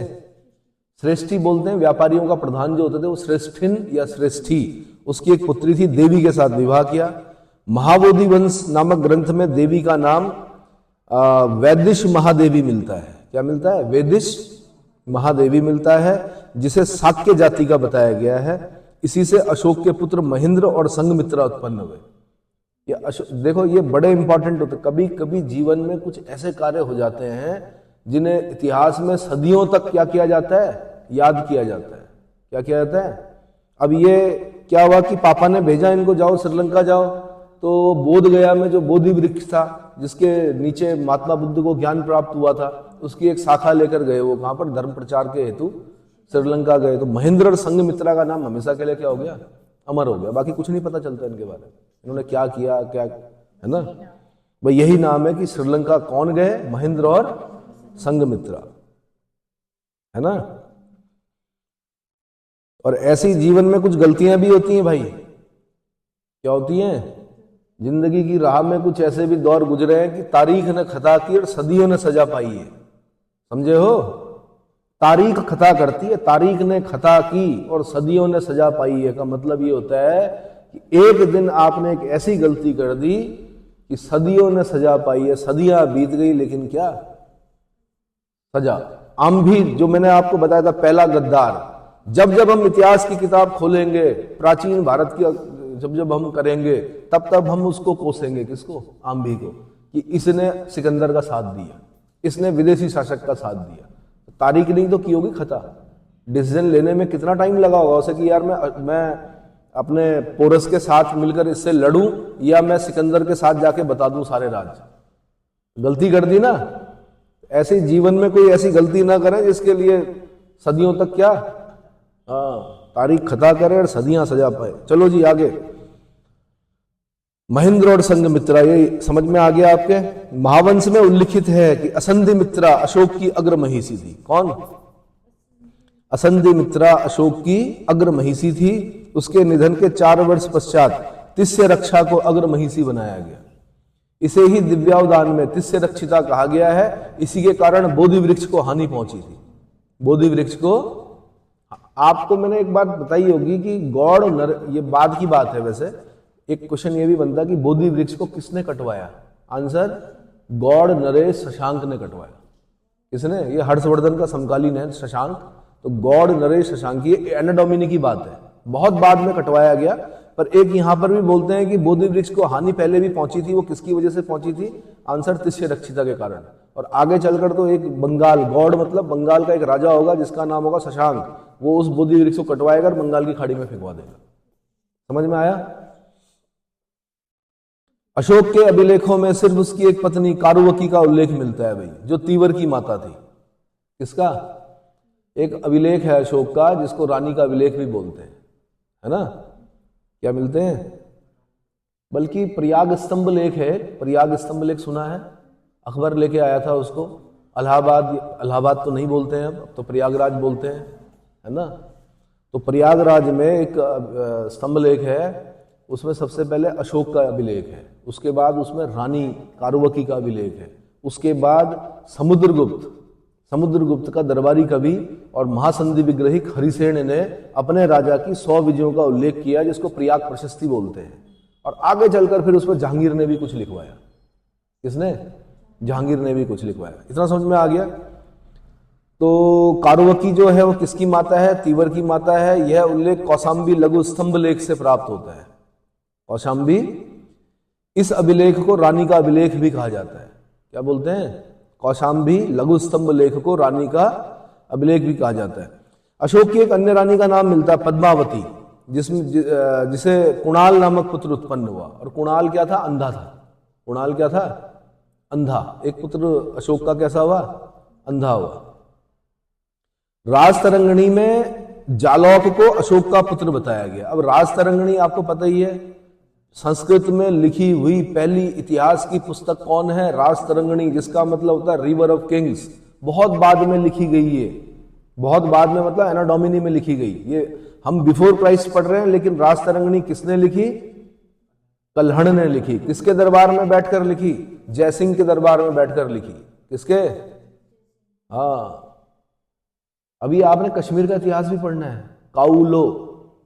श्रेष्ठी बोलते हैं व्यापारियों का प्रधान जो होते थे वो श्रेष्ठिन या श्रेष्ठी, उसकी एक पुत्री थी, देवी के साथ विवाह किया। महाबोधि वंश नामक ग्रंथ में देवी का नाम वैदिश महादेवी मिलता है। क्या मिलता है? वैदिश महादेवी मिलता है, जिसे शाक्य जाति का बताया गया है। इसी से अशोक के पुत्र महेंद्र और संघमित्रा उत्पन्न हुए। देखो ये बड़े इंपॉर्टेंट होते। कभी कभी जीवन में कुछ ऐसे कार्य हो जाते हैं जिन्हें इतिहास में सदियों तक क्या किया जाता है? याद किया जाता है। क्या किया जाता है? अब ये क्या हुआ कि पापा ने भेजा इनको, जाओ श्रीलंका जाओ, तो बोध गया में जो बोधि वृक्ष था जिसके नीचे महात्मा बुद्ध को ज्ञान प्राप्त हुआ था, उसकी एक शाखा लेकर गए वो कहां पर? धर्म प्रचार के हेतु श्रीलंका गए। तो महेंद्र और संघमित्रा का नाम हमेशा के लिए क्या हो गया? अमर हो गया। बाकी कुछ नहीं पता चलता इनके बारे में, इन्होंने क्या किया, क्या है ना। भाई यही नाम है कि श्रीलंका कौन गए? महेंद्र और संघमित्रा, है ना। और ऐसी जीवन में कुछ गलतियां भी होती हैं भाई। क्या होती हैं? जिंदगी की राह में कुछ ऐसे भी दौर गुजरे हैं कि तारीख ने खता की और सदियों ने सजा पाई है। समझे हो? तारीख खता करती है, तारीख ने खता की और सदियों ने सजा पाई है का मतलब ये होता है कि एक दिन आपने एक ऐसी गलती कर दी कि सदियों ने सजा पाई है। सदियां बीत गई लेकिन क्या सजा। आम्भी जो मैंने आपको बताया था, पहला गद्दार। जब जब हम इतिहास की किताब खोलेंगे, प्राचीन भारत की जब जब हम करेंगे, तब तब हम उसको कोसेंगे। किसको? आम्भी को, कि इसने सिकंदर का साथ दिया, इसने विदेशी शासक का साथ दिया। तारीख नहीं तो की होगी खता। डिसीजन लेने में कितना टाइम लगा होगा उसे कि यार मैं अपने पोरस के साथ मिलकर इससे लड़ूं या मैं सिकंदर के साथ जाके बता दूं सारे राज्य। गलती कर दी ना। ऐसे जीवन में कोई ऐसी गलती ना करें जिसके लिए सदियों तक क्या तारीख खता करे और सदियां सजा पाए। चलो जी आगे। महेंद्र और संघमित्रा, ये समझ में आ गया आपके। महावंश में उल्लिखित है कि असंधिमित्रा अशोक की अग्रमहिषी थी। कौन? असंधिमित्रा अशोक की अग्रमहिषी थी। उसके निधन के 4 वर्ष पश्चात तिस्य रक्षा को अग्रमहिषी बनाया गया। इसे ही दिव्यावदान में तिस्य रक्षिता कहा गया है। इसी के कारण बोधि वृक्ष को हानि पहुंची थी। बोधि वृक्ष को, आपको मैंने एक बात बताई होगी कि गौड़ नर, ये बाद की बात है वैसे, एक क्वेश्चन ये भी बनता कि बोधि वृक्ष को किसने कटवाया? आंसर, गौड़ नरेश शशांक ने कटवाया। किसने? ये हर्षवर्धन का समकालीन है शशांक। तो गौड़ नरेश शशांक, ये एनाडोमिनी की बात है, बहुत बाद में कटवाया गया। पर एक यहां पर भी बोलते हैं कि बोधि वृक्ष को हानि पहले भी पहुंची थी। वो किसकी वजह से पहुंची थी? आंसर, तिस्य रक्षिता के कारण। और आगे चलकर तो एक बंगाल, गौड़ मतलब बंगाल का एक राजा होगा जिसका नाम होगा शशांक, वो उस बोधि वृक्ष को कटवाएगा और बंगाल की खाड़ी में फेंकवा देगा। समझ में आया? अशोक के अभिलेखों में सिर्फ उसकी एक पत्नी कारुवकी का उल्लेख मिलता है भाई, जो तीवर की माता थी। किसका? एक अभिलेख है अशोक का जिसको रानी का अभिलेख भी बोलते हैं, है ना। क्या मिलते हैं? बल्कि प्रयाग स्तंभ लेख है। प्रयाग स्तंभ लेख सुना है? अकबर लेके आया था उसको। इलाहाबाद तो नहीं बोलते हैं अब तो प्रयागराज बोलते हैं, है ना। तो प्रयागराज में एक स्तंभ लेख है, उसमें सबसे पहले अशोक का अभिलेख है, उसके बाद उसमें रानी कारुवकी का अभिलेख है, उसके बाद समुद्रगुप्त का दरबारी कवि और महासंधि विग्रहिक हरिसेन ने अपने राजा की 100 विजयों का उल्लेख किया, जिसको प्रयाग प्रशस्ति बोलते हैं। और आगे चलकर फिर उस पर जहांगीर ने भी कुछ लिखवाया। किसने? जहांगीर ने भी कुछ लिखवाया। इतना समझ में आ गया? तो कारुवकी जो है वो किसकी माता है? तीवर की माता है। यह उल्लेख कौशाम्बी लघु स्तंभ लेख से प्राप्त होता है। कौशाम्बी, इस अभिलेख को रानी का अभिलेख भी कहा जाता है। क्या बोलते हैं? कौशाम्बी लघु स्तंभ लेख को रानी का अभिलेख भी कहा जाता है। अशोक की एक अन्य रानी का नाम मिलता है पद्मावती, जिसे कुणाल नामक पुत्र उत्पन्न हुआ। और कुणाल क्या था? अंधा था। कुणाल क्या था? अंधा। एक पुत्र अशोक का कैसा हुआ? अंधा हुआ। राजतरंगिणी में जालौक को अशोक का पुत्र बताया गया। अब राजतरंगिणी आपको पता ही है, संस्कृत में लिखी हुई पहली इतिहास की पुस्तक कौन है? राजतरंगिणी, जिसका मतलब होता है रिवर ऑफ किंग्स। बहुत बाद में लिखी गई है, बहुत बाद में, मतलब एना डोमिनी में लिखी गई। ये हम बिफोर क्राइस्ट पढ़ रहे हैं, लेकिन राजतरंगिणी किसने लिखी? कल्हण ने लिखी। किसके दरबार में बैठकर लिखी? जयसिंह के दरबार में बैठकर लिखी। किसके? हाँ, अभी आपने कश्मीर का इतिहास भी पढ़ना है। काउलो,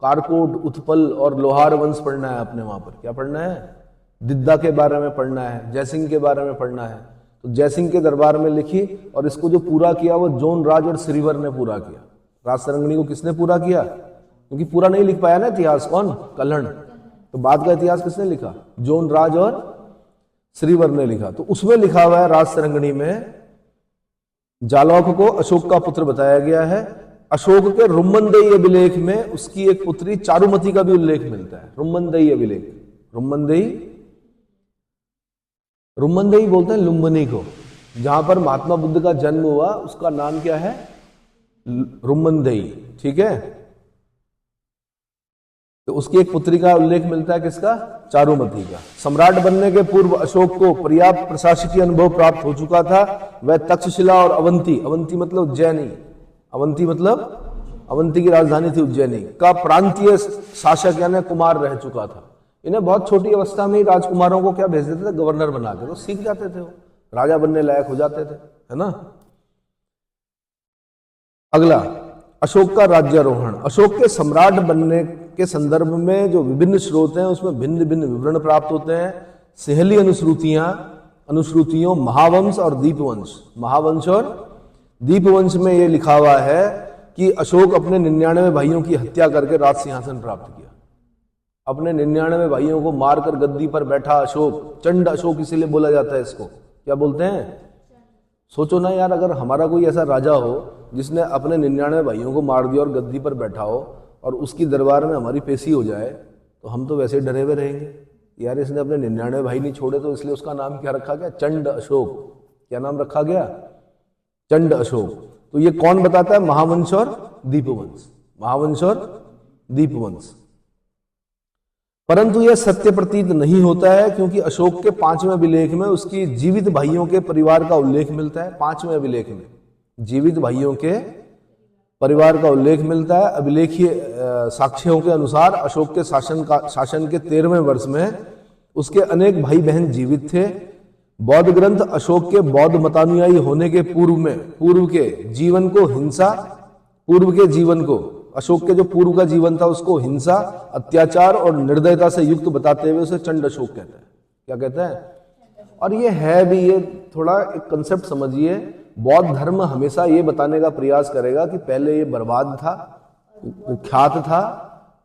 कारकोट, उत्पल और लोहार वंश पढ़ना है आपने। वहां पर क्या पढ़ना है? दिद्दा के बारे में पढ़ना है, जयसिंह के बारे में पढ़ना है। तो जयसिंह के दरबार में लिखी, और इसको जो पूरा किया वो जोन राज और श्रीवर ने पूरा किया। राजतरंगिणी को किसने पूरा किया? क्योंकि पूरा नहीं लिख पाया ना इतिहास, कौन? कल्हण। तो बाद का इतिहास किसने लिखा? जोन राज और श्रीवर ने लिखा। तो उसमें लिखा हुआ है राजतरंगिणी में जालौक को अशोक का पुत्र बताया गया है। अशोक के रुम्मनदेही अभिलेख में उसकी एक पुत्री चारुमती का भी उल्लेख मिलता है। रुम्मनदेही अभिलेख, रुम्मनदेही बोलते हैं लुम्बिनी को। जहां पर महात्मा बुद्ध का जन्म हुआ उसका नाम क्या है? रुम्मनदेही। ठीक है, तो उसकी एक पुत्री का उल्लेख मिलता है। किसका? चारुमती का। सम्राट बनने के पूर्व अशोक को पर्याप्त प्रशासकीय अनुभव प्राप्त हो चुका था। वह तक्षशिला और अवंती, अवंती मतलब उज्जैनी, अवंती मतलब अवंती की राजधानी थी उज्जैनी, का प्रांतीय शासक यानी कुमार रह चुका था। इन्हें बहुत छोटी अवस्था में ही राजकुमारों को क्या भेज देते थे? गवर्नर बना के। तो सीख जाते थे, वो राजा बनने लायक हो जाते थे, है ना। अगला, अशोक का राज्यारोहण। अशोक के सम्राट बनने के संदर्भ में जो विभिन्न स्रोत हैं उसमें भिन्न भिन्न विवरण प्राप्त होते हैं। सेहली अनुश्रुतियों महावंश और दीपवंश, महावंश और दीपवंश में यह लिखा हुआ है कि अशोक अपने 99 भाइयों की हत्या करके राज सिंहासन प्राप्त किया। अपने 99 भाइयों को मारकर गद्दी पर बैठा अशोक, चंड अशोक इसीलिए बोला जाता है इसको। क्या बोलते हैं? सोचो ना यार, अगर हमारा कोई ऐसा राजा हो जिसने अपने 99 भाइयों को मार दिया और गद्दी पर बैठा हो और उसकी दरबार में हमारी पेशी हो जाए, तो हम तो वैसे डरे हुए रहेंगे यार, इसने अपने 99 भाई नहीं छोड़े, तो इसलिए उसका नाम क्या रखा गया? चंड अशोक। क्या नाम रखा गया? चंड अशोक। तो ये कौन बताता है? महावंश और दीपवंश, महावंश और दीपवंश। परंतु यह सत्य प्रतीत नहीं होता है, क्योंकि अशोक के 5वें अभिलेख में उसकी जीवित भाइयों के परिवार का उल्लेख मिलता है। 5वें अभिलेख में जीवित भाइयों के परिवार का उल्लेख मिलता है। अभिलेखीय साक्ष्यों के अनुसार अशोक के शासन के 13वें वर्ष में उसके अनेक भाई बहन जीवित थे। बौद्ध ग्रंथ अशोक के बौद्ध मतानुयायी होने के पूर्व के जीवन को अशोक के जो पूर्व का जीवन था उसको हिंसा, अत्याचार और निर्दयता से युक्त बताते हुए उसे चंड अशोक कहते हैं। क्या कहते हैं? और ये है भी, ये थोड़ा एक कंसेप्ट समझिए, बौद्ध धर्म हमेशा ये बताने का प्रयास करेगा कि पहले ये बर्बाद था, कुख्यात था,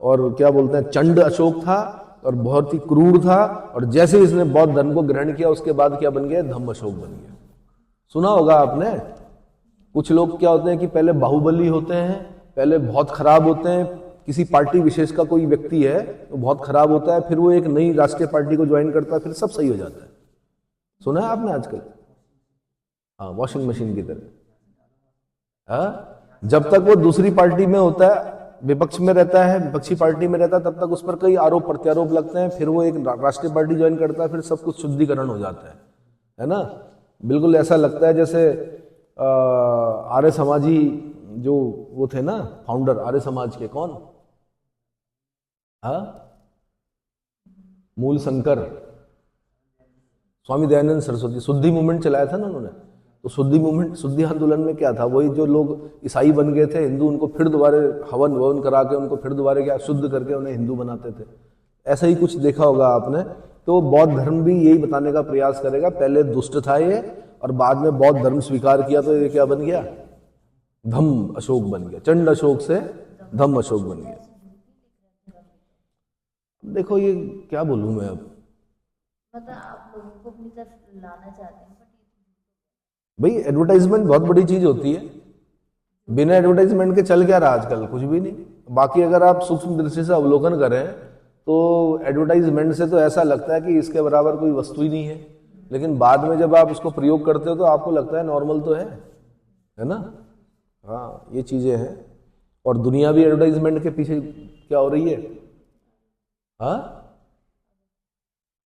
और क्या बोलते हैं, चंड अशोक था और बहुत ही क्रूर था, और जैसे इसने बौद्ध धर्म को ग्रहण किया उसके बाद क्या बन गया? धम्म अशोक बन गया। सुना होगा आपने, कुछ लोग क्या होते हैं कि पहले बाहुबली होते हैं, पहले बहुत खराब होते हैं। किसी पार्टी विशेष का कोई व्यक्ति है तो बहुत खराब होता है, फिर वो एक नई राष्ट्रीय पार्टी को ज्वाइन करता है, फिर सब सही हो जाता है। सुना है आपने आजकल? हाँ, वॉशिंग मशीन की तरह। हाँ, जब तक वो दूसरी पार्टी में होता है, विपक्ष में रहता है, विपक्षी पार्टी में रहता है, तब तक उस पर कई आरोप प्रत्यारोप लगते हैं। फिर वो एक राष्ट्रीय पार्टी ज्वाइन करता है, फिर सब कुछ शुद्धिकरण हो जाता है ना। बिल्कुल ऐसा लगता है जैसे आर्य समाजी जो वो थे ना, फाउंडर आर्य समाज के, कौन? हाँ, मूल शंकर, स्वामी दयानंद सरस्वती, शुद्धि मूवमेंट चलाया था ना उन्होंने। तो शुद्धि मूवमेंट, शुद्धि आंदोलन में क्या था, वही जो लोग ईसाई बन गए थे हिंदू, उनको फिर दोबारा हवन ववन करा के उनको फिर दोबारा क्या शुद्ध करके उन्हें हिंदू बनाते थे। ऐसा ही कुछ देखा होगा आपने। तो बौद्ध धर्म भी यही बताने का प्रयास करेगा, पहले दुष्ट था ये और बाद में बौद्ध धर्म स्वीकार किया तो ये क्या बन गया, धम्म अशोक बन गया। चंड अशोक से धम्म अशोक बन गया। देखो ये क्या बोलूं मैं अब,
मतलब आप लोगों को अपनी तरफ लाना चाहते हैं,
भाई एडवर्टाइजमेंट बहुत बड़ी चीज होती है, बिना एडवर्टाइजमेंट के चल क्या रहा आजकल, कुछ भी नहीं। बाकी अगर आप सूक्ष्म दृष्टि से अवलोकन करें तो एडवर्टाइजमेंट से तो ऐसा लगता है कि इसके बराबर कोई वस्तु ही नहीं है, लेकिन बाद में जब आप उसको प्रयोग करते हो तो आपको लगता है नॉर्मल तो है ना। हाँ ये चीजें हैं। और दुनिया भी एडवर्टाइजमेंट के पीछे क्या हो रही है, हाँ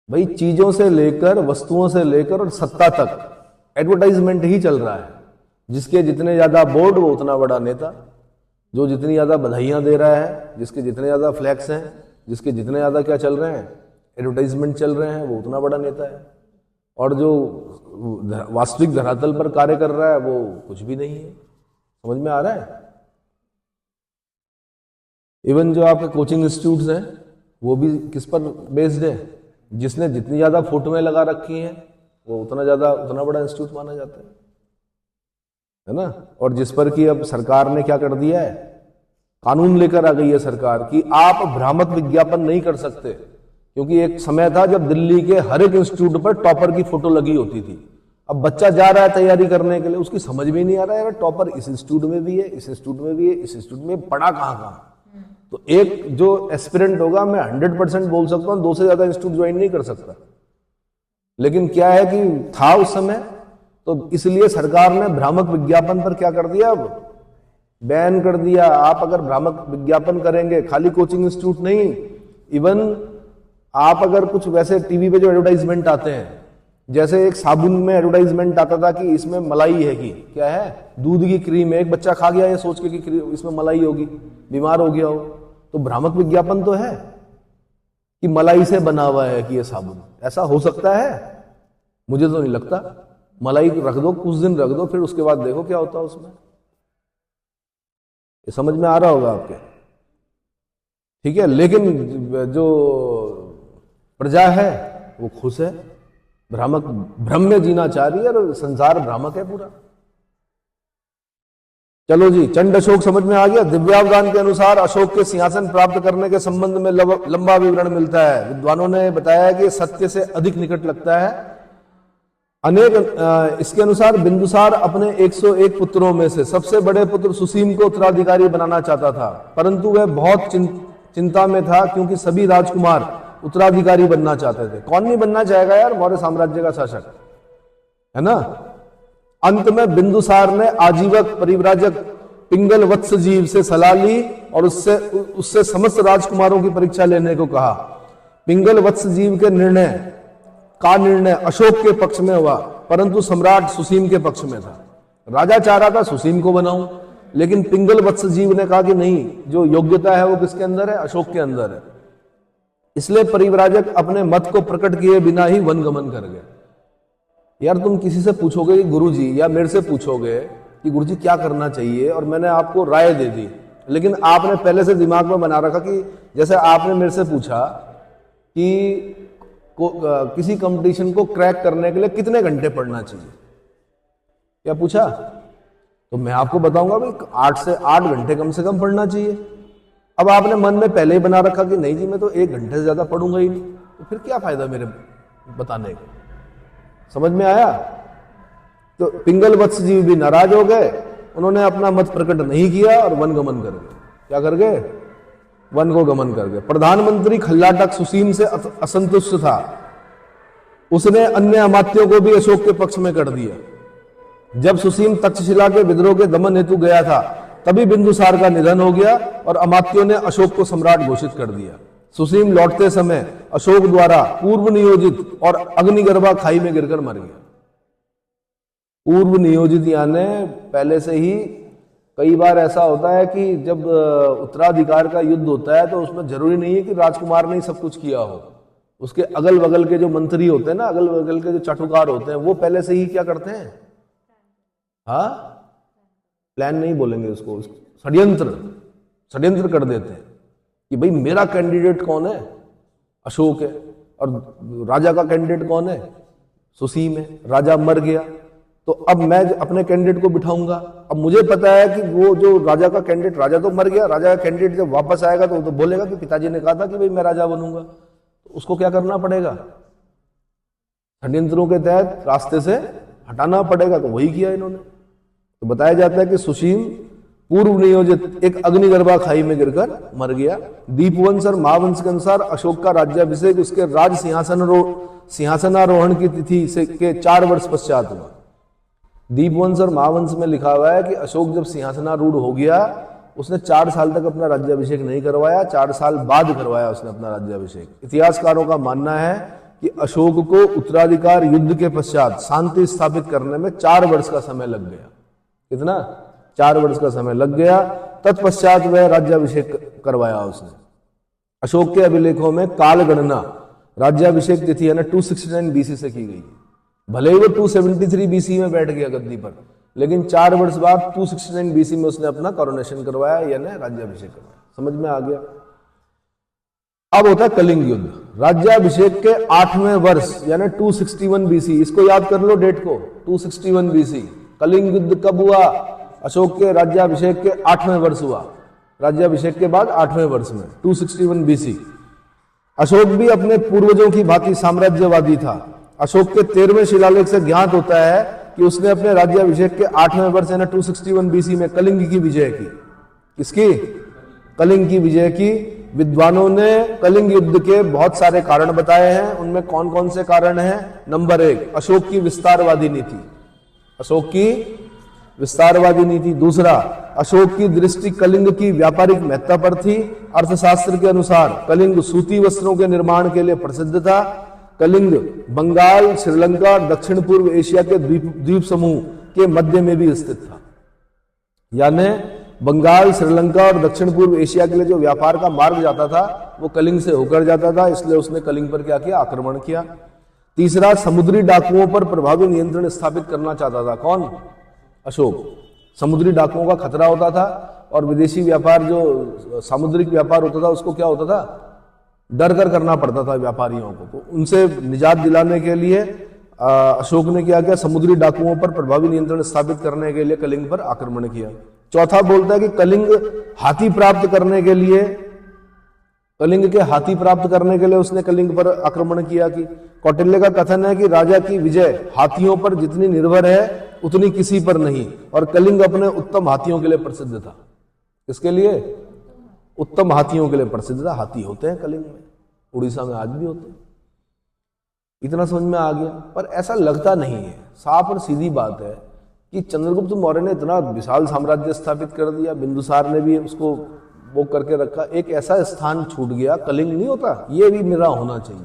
भाई चीजों से लेकर, वस्तुओं से लेकर और सत्ता तक एडवर्टाइजमेंट ही चल रहा है। जिसके जितने ज्यादा बोर्ड वो उतना बड़ा नेता, जो जितनी ज्यादा बधाइयां दे रहा है, जिसके जितने ज्यादा फ्लैक्स हैं, जिसके जितने ज्यादा क्या चल रहे हैं, एडवर्टाइजमेंट चल रहे हैं, वो उतना बड़ा नेता है। और जो वास्तविक धरातल पर कार्य कर रहा है वो कुछ भी नहीं है। समझ में आ रहा है। इवन जो आपके कोचिंग इंस्टीट्यूट्स हैं वो भी किस पर बेस्ड है, जिसने जितनी ज्यादा फोटोएं लगा रखी हैं वो उतना बड़ा इंस्टीट्यूट माना जाता है ना। और जिस पर कि अब सरकार ने क्या कर दिया है, कानून लेकर आ गई है सरकार कि आप भ्रामक विज्ञापन नहीं कर सकते। क्योंकि एक समय था जब दिल्ली के हर एक इंस्टीट्यूट पर टॉपर की फोटो लगी होती थी। अब बच्चा जा रहा है तैयारी करने के लिए, उसकी समझ में नहीं आ रहा है यार टॉपर इस इंस्टीट्यूट में भी है, इस इंस्टीट्यूट में भी है, इस इंस्टीट्यूट में पढ़ा कहाँ। तो एक जो एस्पिरेंट होगा, मैं 100% बोल सकता हूँ 2 से ज्यादा इंस्टीट्यूट ज्वाइन नहीं कर सकता। लेकिन क्या है कि था उस समय, तो इसलिए सरकार ने भ्रामक विज्ञापन पर क्या कर दिया, अब बैन कर दिया। आप अगर भ्रामक विज्ञापन करेंगे, खाली कोचिंग इंस्टीट्यूट नहीं, इवन आप अगर कुछ वैसे टीवी पे जो एडवर्टाइजमेंट आते हैं, जैसे एक साबुन में एडवर्टाइजमेंट आता था कि इसमें मलाई है, कि क्या है, दूध की क्रीम है। एक बच्चा खा गया ये सोच के कि इसमें मलाई होगी, बीमार हो गया हो, तो भ्रामक विज्ञापन तो है कि मलाई से बना हुआ है कि ये साबुन। ऐसा हो सकता है? मुझे तो नहीं लगता। मलाई रख दो, कुछ दिन रख दो, फिर उसके बाद देखो क्या होता है उसमें। ये समझ में आ रहा होगा आपके, ठीक है। लेकिन जो प्रजा है वो खुश है, भ्रम में जीना चाह रही है और संसार भ्रामक है पूरा। चलो जी, चंड अशोक समझ में आ गया। दिव्यावदान के अनुसार अशोक के सिंहासन प्राप्त करने के संबंध में लंबा विवरण मिलता है। विद्वानों ने बताया कि सत्य से अधिक निकट लगता है। इसके अनुसार बिंदुसार अपने 101 पुत्रों में से सबसे बड़े पुत्र सुसीम को उत्तराधिकारी बनाना चाहता था, परंतु वह बहुत चिंता में था क्योंकि सभी राजकुमार उत्तराधिकारी बनना चाहते थे। कौन नहीं बनना चाहेगा यार, मौर्य साम्राज्य का शासक, है ना। अंत में बिंदुसार ने आजीवक परिव्राजक पिंगल वत्सजीव से सलाह ली और उससे समस्त राजकुमारों की परीक्षा लेने को कहा। पिंगल वत्सजीव के निर्णय अशोक के पक्ष में हुआ, परंतु सम्राट सुसीम के पक्ष में था। राजा चाह रहा था सुसीम को बनाऊं, लेकिन पिंगल वत्सजीव ने कहा कि नहीं, जो योग्यता है वो किसके अंदर है, अशोक के अंदर है। इसलिए परिव्राजक अपने मत को प्रकट किए बिना ही वनगमन कर गए। यार तुम किसी से पूछोगे कि गुरुजी, या मेरे से पूछोगे कि गुरुजी क्या करना चाहिए, और मैंने आपको राय दे दी, लेकिन आपने पहले से दिमाग में बना रखा कि जैसे आपने मेरे से पूछा कि किसी कंपटीशन को क्रैक करने के लिए कितने घंटे पढ़ना चाहिए, क्या पूछा, तो मैं आपको बताऊंगा भाई 8 से 8 घंटे कम से कम पढ़ना चाहिए। अब आपने मन में पहले ही बना रखा कि नहीं जी मैं तो 1 घंटे से ज्यादा पढ़ूंगा ही नहीं, तो फिर क्या फायदा मेरे बताने का। समझ में आया। तो पिंगल वत्सजीव भी नाराज हो गए, उन्होंने अपना मत प्रकट नहीं किया और वनगमन कर गए। क्या कर गए, वन को गमन कर गए। प्रधानमंत्री खल्लाटक सुसीम से असंतुष्ट था, उसने अन्य अमात्यों को भी अशोक के पक्ष में कर दिया। जब सुसीम तक्षशिला के विद्रोह के दमन हेतु गया था, तभी बिंदुसार का निधन हो गया और अमात्यों ने अशोक को सम्राट घोषित कर दिया। सुसीम लौटते समय अशोक द्वारा पूर्व नियोजित और अग्निगर्भा खाई में गिरकर मर गया। पूर्व नियोजित यानी पहले से ही, कई बार ऐसा होता है कि जब उत्तराधिकार का युद्ध होता है तो उसमें जरूरी नहीं है कि राजकुमार ने ही सब कुछ किया हो। उसके अगल बगल के जो मंत्री होते हैं ना, अगल बगल के जो चाटुकार होते हैं, वो पहले से ही क्या करते हैं, हाँ, प्लान नहीं बोलेंगे उसको, षड्यंत्र कर देते हैं कि भाई मेरा कैंडिडेट कौन है, अशोक है, और राजा का कैंडिडेट कौन है, सुसीम है। राजा मर गया तो अब मैं अपने कैंडिडेट को बिठाऊंगा। अब मुझे पता है कि वो जो राजा का कैंडिडेट, राजा तो मर गया, राजा का कैंडिडेट जब वापस आएगा तो वो तो बोलेगा कि पिताजी ने कहा था कि भाई मैं राजा बनूंगा, तो उसको क्या करना पड़ेगा, षड्यंत्रों के तहत रास्ते से हटाना पड़ेगा। तो वही किया इन्होंने। तो बताया जाता है कि सुसीम पूर्व नियोजित एक अग्निगर्भा खाई में गिरकर मर गया। दीपवंश और महावंश के अनुसार अशोक का राज्याभिषेक उसके राज सिंहासनारोहण की तिथि से के 4 वर्ष पश्चात हुआ। दीपवंश और महावंश में लिखा हुआ है कि अशोक जब सिंहासनारूढ़ हो गया, उसने 4 साल तक अपना राज्याभिषेक नहीं करवाया, 4 साल बाद करवाया उसने अपना राज्याभिषेक। इतिहासकारों का मानना है कि अशोक को उत्तराधिकार युद्ध के पश्चात शांति स्थापित करने में 4 वर्ष का समय लग गया। कितना? 4 वर्ष का समय लग गया। तत्पश्चात वह राज्याभिषेक करवाया उसने। अशोक के अभिलेखों में काल गणना राज्याभिषेक तिथि यानी 269 बीसी से की गई। भले ही वो 273 बीसी में बैठ गया गद्दी पर, लेकिन 4 वर्ष बाद 269 बीसी में उसने अपना कॉरोनेशन करवाया यानी राज्याभिषेक करवाया। समझ में आ गया? अब होता है कलिंग युद्ध। राज्याभिषेक के 8वें वर्ष यानी 261 बीसी, इसको याद कर लो डेट को, 261 बीसी। कलिंग युद्ध कब हुआ? अशोक के राज्याभिषेक के 8वें वर्ष हुआ। राज्याभिषेक के बाद 8वें वर्ष में 261 बीसी। अशोक भी अपने पूर्वजों की भांति साम्राज्यवादी था। अशोक के 13वें शिलालेख से ज्ञात होता है कि उसने अपने राज्याभिषेक के 8वें वर्ष यानी 261 बीसी में कलिंग की विजय की। किसकी? कलिंग की विजय की। विद्वानों ने कलिंग युद्ध के बहुत सारे कारण बताए हैं। उनमें कौन कौन से कारण हैं? नंबर 1, अशोक की विस्तारवादी नीति। अशोक की विस्तारवादी नीति। दूसरा, अशोक की दृष्टि कलिंग की व्यापारिक महत्ता पर थी। अर्थशास्त्र के अनुसार कलिंग सूती वस्त्रों के निर्माण के लिए प्रसिद्ध था। कलिंग बंगाल, श्रीलंका और दक्षिण पूर्व एशिया के द्वीप समूह के मध्य में भी स्थित था। यानी बंगाल, श्रीलंका और दक्षिण पूर्व एशिया के लिए जो व्यापार का मार्ग जाता था वो कलिंग से होकर जाता था, इसलिए उसने कलिंग पर क्या किया? आक्रमण किया। तीसरा, समुद्री डाकुओं पर प्रभावी नियंत्रण स्थापित करना चाहता था। कौन? अशोक। समुद्री डाकुओं का खतरा होता था और विदेशी व्यापार, जो सामुद्रिक व्यापार होता था, उसको क्या होता था? डर कर करना पड़ता था व्यापारियों को। तो उनसे निजात दिलाने के लिए अशोक ने क्या किया? समुद्री डाकुओं पर प्रभावी नियंत्रण स्थापित करने के लिए कलिंग पर आक्रमण किया। चौथा बोलता है कि कलिंग हाथी प्राप्त करने के लिए, कलिंग के हाथी प्राप्त करने के लिए उसने कलिंग पर आक्रमण किया। कि कौटिल्य का कथन है कि राजा की विजय हाथियों पर जितनी निर्भर है उतनी किसी पर नहीं, और कलिंग अपने उत्तम हाथियों के लिए प्रसिद्ध था। किसके लिए? उत्तम हाथियों के लिए प्रसिद्ध था। हाथी होते हैं कलिंग में, उड़ीसा में आज भी होते हैं। इतना समझ में आ गया? पर ऐसा लगता नहीं है। साफ और सीधी बात है कि चंद्रगुप्त मौर्य ने इतना विशाल साम्राज्य स्थापित कर दिया, बिंदुसार ने भी उसको वो करके रखा, एक ऐसा स्थान छूट गया, कलिंग नहीं होता, ये भी मेरा होना चाहिए।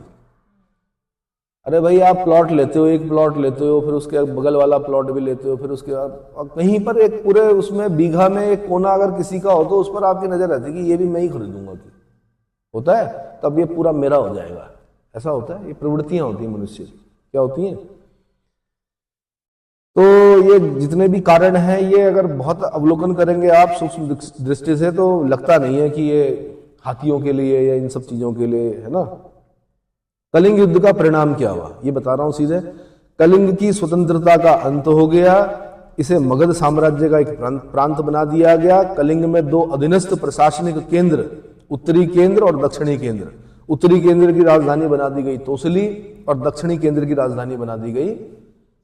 अरे भाई, आप प्लॉट लेते हो, एक प्लॉट लेते हो, फिर उसके बगल वाला प्लॉट भी लेते हो, फिर उसके बाद कहीं पर एक पूरे उसमें बीघा में एक कोना अगर किसी का हो तो उस पर आपकी नजर रहती है कि ये भी मैं ही खरीदूंगा। कि होता है तब ये पूरा मेरा हो जाएगा, ऐसा होता है। ये प्रवृत्तियां होती हैं मनुष्य की। क्या होती हैं? तो ये जितने भी कारण हैं, ये अगर बहुत अवलोकन करेंगे आप सूक्ष्म दृष्टि से, तो लगता नहीं है कि ये हाथियों के लिए या इन सब चीजों के लिए है ना। कलिंग युद्ध का परिणाम क्या हुआ ये बता रहा हूं सीधे। कलिंग की स्वतंत्रता का अंत हो गया। इसे मगध साम्राज्य का एक प्रांत बना दिया गया। कलिंग में 2 अधीनस्थ प्रशासनिक केंद्र, उत्तरी केंद्र और दक्षिणी केंद्र। उत्तरी केंद्र की राजधानी बना दी गई तोसली और दक्षिणी केंद्र की राजधानी बना दी गई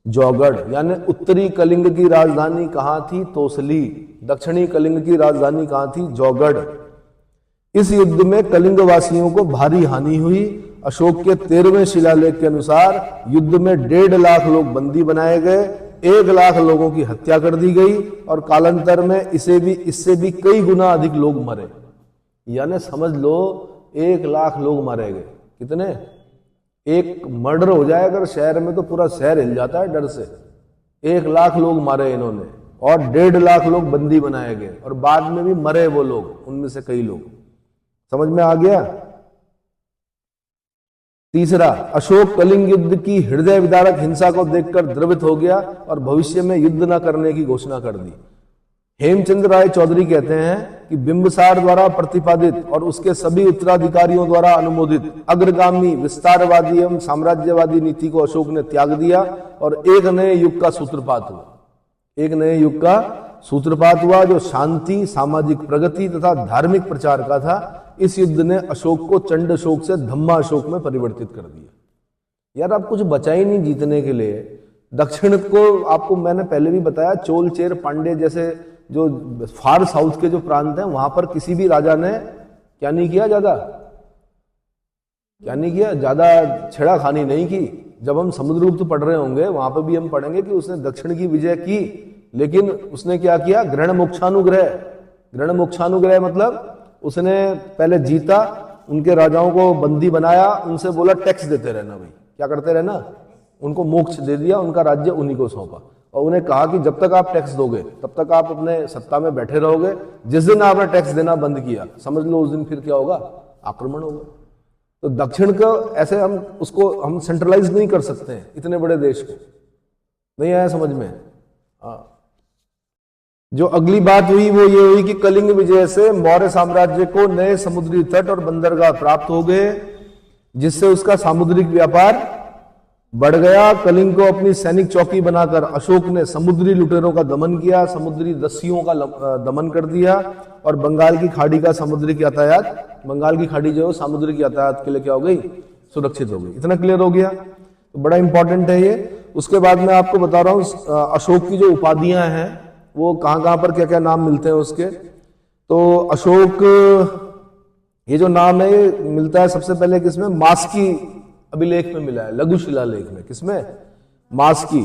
जौगढ़। यानी उत्तरी कलिंग की राजधानी कहां थी? तोसली। दक्षिणी कलिंग की राजधानी कहां थी? जौगढ़। इस युद्ध में कलिंग वासियों को भारी हानि हुई। अशोक के 13वें शिलालेख के अनुसार युद्ध में 1.5 लाख लोग बंदी बनाए गए, 1 लाख लोगों की हत्या कर दी गई और कालांतर में इससे भी कई गुना अधिक लोग मरे। यानी समझ लो 1 लाख लोग मारे गए। कितने? एक मर्डर हो जाए अगर शहर में तो पूरा शहर हिल जाता है डर से। 1 लाख लोग मारे इन्होंने और 1.5 लाख लोग बंदी बनाए गए और बाद में भी मरे वो लोग, उनमें से कई लोग। समझ में आ गया? तीसरा, अशोक कलिंग युद्ध की हृदय विदारक हिंसा को देखकर द्रवित हो गया और भविष्य में युद्ध न करने की घोषणा कर दी। हेमचंद्र राय चौधरी कहते हैं कि बिंबिसार द्वारा प्रतिपादित और उसके सभी उत्तराधिकारियों द्वारा अनुमोदित अग्रगामी विस्तारवादी एवं साम्राज्यवादी नीति को अशोक ने त्याग दिया और एक नए युग का सूत्रपात हुआ। एक नए युग का सूत्रपात हुआ जो शांति, सामाजिक प्रगति तथा धार्मिक प्रचार का था। इस युद्ध ने अशोक को चंड अशोक से धम्मा अशोक में परिवर्तित कर दिया। यार अब कुछ बचा ही नहीं जीतने के लिए। दक्षिण को आपको मैंने पहले भी बताया, चोल, चेर, पांडे जैसे जो फार साउथ के जो प्रांत हैं वहां पर किसी भी राजा ने क्या नहीं किया, ज्यादा छेड़ाखानी नहीं की। जब हम समुद्रगुप्त पढ़ रहे होंगे वहां पर भी हम पढ़ेंगे कि उसने दक्षिण की विजय की, लेकिन उसने क्या किया, ग्रहण मोक्षानुग्रह। ग्रहण मोक्षानुग्रह मतलब उसने पहले जीता, उनके राजाओं को बंदी बनाया, उनसे बोला टैक्स देते रहना, भाई क्या करते रहना, उनको मोक्ष दे दिया, उनका राज्य उन्हीं को सौंपा और उन्हें कहा कि जब तक आप टैक्स दोगे तब तक आप अपने सत्ता में बैठे रहोगे। जिस दिन आपने टैक्स देना बंद किया, समझ लो उस दिन फिर क्या होगा, आक्रमण होगा। तो दक्षिण को ऐसे हम सेंट्रलाइज नहीं कर सकते हैं, इतने बड़े देश को। नहीं आया समझ में? हाँ। जो अगली बात हुई वो ये हुई कि कलिंग विजय से मौर्य साम्राज्य को नए समुद्री तट और बंदरगाह प्राप्त हो गए, जिससे उसका सामुद्रिक व्यापार बढ़ गया। कलिंग को अपनी सैनिक चौकी बनाकर अशोक ने समुद्री लुटेरों का दमन किया, समुद्री दस्युओं का दमन कर दिया और बंगाल की खाड़ी का सामुद्रिक यातायात, बंगाल की खाड़ी जो सामुद्रिक यातायात के लिए क्या हो गई, सुरक्षित हो गई। इतना क्लियर हो गया, तो बड़ा इंपॉर्टेंट है ये। उसके बाद मैं आपको बता रहा हूं अशोक की जो उपाधियां हैं वो कहां कहां पर क्या क्या नाम मिलते हैं उसके। तो अशोक ये जो नाम है ये मिलता है सबसे पहले किसमें, मास्की अभिलेख में मिला है, लघु शिलालेख में। किसमें, मास्की।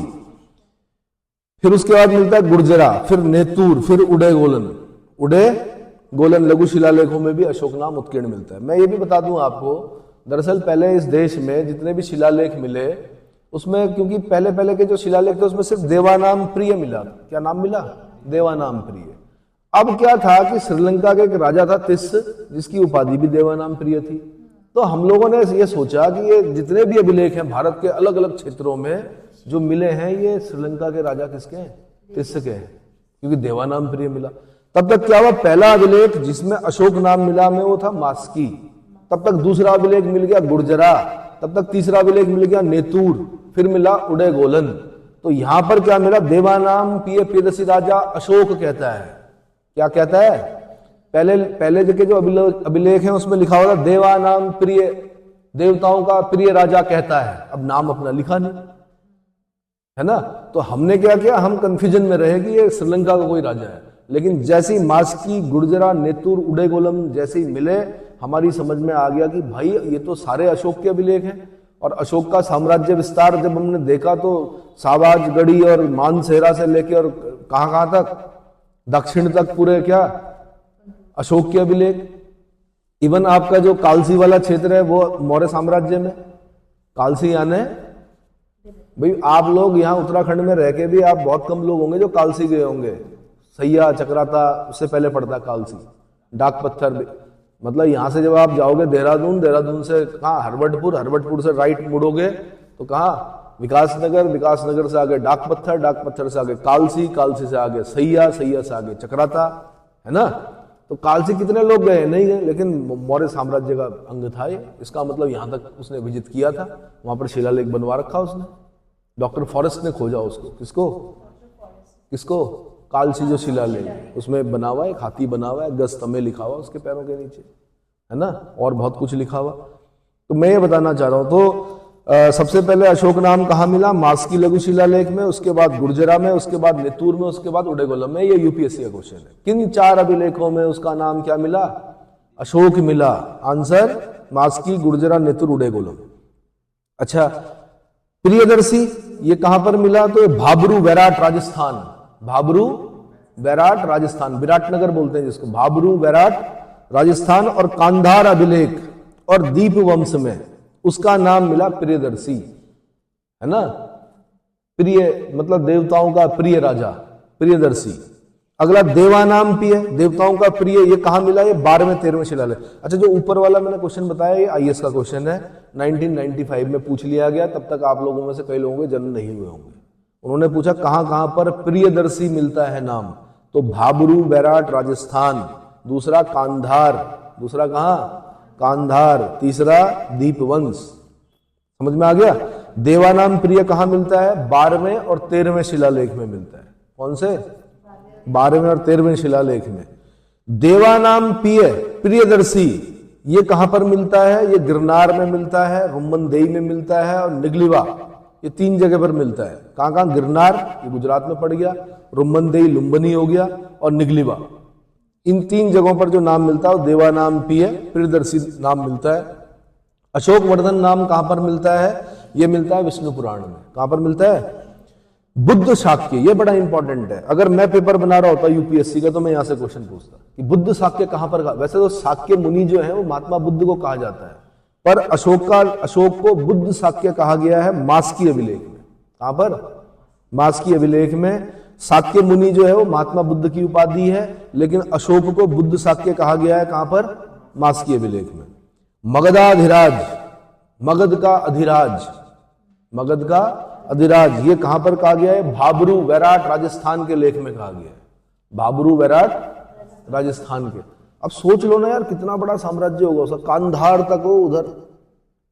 फिर उसके बाद मिलता है गुर्जरा, फिर नेतूर, फिर उदयगोलन। उदयगोलन लघु शिलालेखों में भी अशोक नाम उत्कीर्ण मिलता है। मैं ये भी बता दूं आपको, दरअसल पहले इस देश में जितने भी शिलालेख मिले उसमें, क्योंकि पहले के जो शिलालेख थे उसमें सिर्फ देवानाम प्रिय मिला। क्या नाम मिला, देवानाम प्रिय। अब क्या था कि श्रीलंका के एक राजा था तिस्स, जिसकी उपाधि भी देवानाम प्रिय थी। तो हम लोगों ने ये सोचा कि ये जितने भी अभिलेख हैं भारत के अलग अलग क्षेत्रों में जो मिले हैं, ये श्रीलंका के राजा किसके हैं, तिस्स के हैं, क्योंकि देवानाम प्रिय मिला। तब तक क्या हुआ, पहला अभिलेख जिसमें अशोक नाम मिला में वो था मास्की, तब तक दूसरा अभिलेख मिल गया गुर्जरा, तब तक तीसरा अभिलेख मिल गया नेतूर, फिर मिला उदयगोलन। तो यहां पर क्या मिला, देवानाम प्रियदर्शी राजा अशोक कहता है। क्या कहता है, पहले के जो अभिलेख हैं उसमें लिखा होगा देवानाम प्रिय, देवताओं का प्रिय राजा कहता है। अब नाम अपना लिखा नहीं है ना, तो हमने क्या किया, हम कंफ्यूजन में रहे कि ये श्रीलंका का कोई राजा है। लेकिन जैसे ही मास्की, गुर्जरा, नेतुर, उदयगोलम जैसे ही मिले, हमारी समझ में आ गया कि भाई ये तो सारे अशोक के अभिलेख हैं। और अशोक का साम्राज्य विस्तार जब हमने देखा तो साबाजगढ़ी और मानसेरा से लेके और कहां तक, दक्षिण तक पूरे क्या अशोक के अभिलेख। इवन आपका जो कालसी वाला क्षेत्र है वो मौर्य साम्राज्य में, कालसी यानी भाई आप लोग यहाँ उत्तराखंड में रह के भी आप बहुत कम लोग होंगे जो कालसी गए होंगे। सैया, चक्राता, उससे पहले पड़ता कालसी। डाक पत्थर, मतलब यहां से जब आप जाओगे देहरादून, देहरादून से कहाँ, हरवटपुर, हरवटपुर से राइट मुड़ोगे तो कहाँ, विकासनगर, विकासनगर से आगे डाक पत्थर, डाक पत्थर से आगे कालसी, कालसी से आगे सैया, सैया से आगे चक्राता, है ना। तो कालसी कितने लोग गए, नहीं गए, लेकिन मौर्य साम्राज्य का अंग था ये। इसका मतलब यहां तक उसने विजिट किया था, वहां पर शिलालेख बनवा रखा उसने। डॉक्टर फॉरेस्ट ने खोजा उसको, किसको, कालसी जो शिलालेख, उसमें बना हुआ है, एक हाथी बना हुआ है, गज तमे लिखा हुआ उसके पैरों के नीचे, है ना, और बहुत कुछ लिखा हुआ। तो मैं ये बताना चाह रहा हूं, तो सबसे पहले अशोक नाम कहाँ मिला, मास्की लघु शिलालेख में, उसके बाद गुर्जरा में, उसके बाद नेतूर में, उसके बाद उदयगोलम में। ये यूपीएससी का क्वेश्चन है, किन 4 अभिलेखों में उसका नाम क्या मिला, अशोक मिला। आंसर मास्की, गुर्जरा, नेतुर, उदयगोलम। अच्छा, प्रियदर्शी ये कहां पर मिला, तो भाबरू, बैराट, राजस्थान। भाबरू, बैराट, राजस्थान, विराटनगर बोलते हैं जिसको, भाबरू, बैराट, राजस्थान। और कांधार अभिलेख और दीप वंश में उसका नाम मिला प्रियदर्शी, है ना। प्रिय मतलब देवताओं का प्रिय राजा, प्रियदर्शी। अगला देवानाम प्रिय, देवताओं का प्रिय, ये कहाँ मिला? ये 12वें 13वें शिलालेख। अच्छा, जो ऊपर वाला मैंने क्वेश्चन बताया ये आईएएस का क्वेश्चन है, 1995 में पूछ लिया गया। तब तक आप लोगों में से कई लोगों के जन्म नहीं हुए होंगे। उन्होंने पूछा कहाँ कहाँ पर प्रियदर्शी मिलता है नाम, तो भाबरू बैराट राजस्थान, दूसरा कांधार, दूसरा कहाँ? कांधार, तीसरा दीपवंश। समझ में आ गया? देवानाम प्रिय कहाँ मिलता है? 12वें और 13वें शिलालेख में मिलता है। कौन से? 12वें और 13वें शिलालेख में। देवानाम प्रिय, प्रियदर्शी, ये कहां पर मिलता है? ये गिरनार में मिलता है, रुम्मनदेई में मिलता है और निगलिवा, ये 3 जगह पर मिलता है। कहां कहां? गिरनार, ये गुजरात में पड़ गया, रुम्मनदेई लुम्बिनी हो गया, और निगलिवा, इन 3 जगहों पर जो नाम मिलता है वो देवानाम प्रिय, प्रियदर्शी नाम मिलता है। अशोक वर्धन नाम कहां पर मिलता है? ये मिलता है विष्णु पुराण में। कहां पर मिलता है? बुद्ध शाक्य, ये बड़ा इंपॉर्टेंट है। अगर मैं पेपर बना रहा होता यूपीएससी का तो मैं यहां से क्वेश्चन पूछता कि बुद्ध शाक्य कहां पर कहा। वैसे तो शाक्य मुनि जो है वो महात्मा बुद्ध को कहा जाता है, पर अशोक को बुद्ध शाक्य कहा गया है मास्की अभिलेख में। कहां पर? मास्की अभिलेख में। शाक्य मुनि जो है वो महात्मा बुद्ध की उपाधि है, लेकिन अशोक को बुद्ध शाक्य कहा गया है। कहां पर? मास्की अभिलेख में। मगधाधिराज, मगध का अधिराज, मगध का अधिराज, ये कहां पर कहा गया है? भाबरू बैराट राजस्थान के लेख में कहा गया है। भाबरू बैराट राजस्थान के। अब सोच लो ना यार, कितना बड़ा साम्राज्य होगा उसका, कांधार तक हो उधर,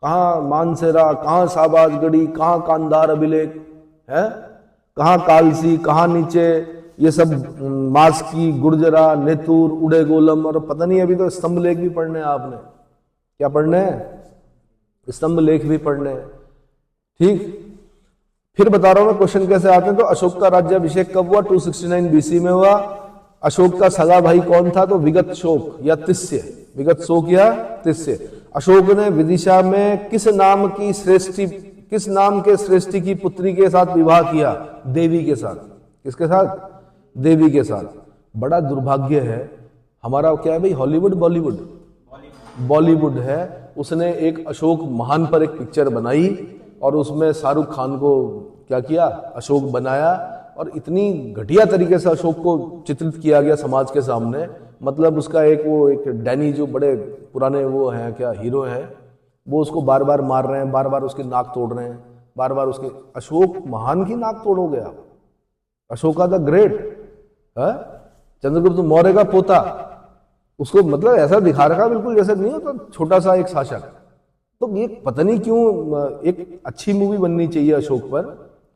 कहां मानसेरा, कहां शाहबाजगढ़ी, कहां कांधार अभिलेख है, कहां कालसी, कहां नीचे ये सब मास्की, गुर्जरा, नेतुर, उड़े गोलम, और पता नहीं अभी तो स्तंभ लेख भी पढ़ने हैं आपने। क्या पढ़ने हैं? स्तंभ लेख भी पढ़ने हैं। ठीक, फिर बता रहा हूं मैं क्वेश्चन कैसे आते हैं। तो अशोक का राज्याभिषेक कब हुआ? 269 बीसी में हुआ। अशोक का सगा भाई कौन था? तो विगत शोक या तिस्य, विगत शोक या तिस्य। अशोक ने विदिशा में किस नाम के श्रेष्ठी की पुत्री के साथ विवाह किया? देवी के साथ। किसके साथ? देवी के साथ। बड़ा दुर्भाग्य है हमारा, क्या है भाई, हॉलीवुड बॉलीवुड? बॉलीवुड है। उसने एक अशोक महान पर एक पिक्चर बनाई और उसमें शाहरुख खान को क्या किया? अशोक बनाया, और इतनी घटिया तरीके से अशोक को चित्रित किया गया समाज के सामने। मतलब उसका एक डैनी जो बड़े पुराने वो हैं, क्या हीरो हैं, वो उसको बार बार मार रहे हैं, बार बार उसकी नाक तोड़ रहे हैं, बार बार उसके। अशोक महान की नाक तोड़ोगे आप? अशोका द ग्रेट, चंद्रगुप्त मौर्य का पोता, उसको मतलब ऐसा दिखा रखा बिल्कुल जैसे नहीं होता छोटा सा एक शासक। तो ये पता नहीं क्यों, एक अच्छी मूवी बननी चाहिए अशोक पर,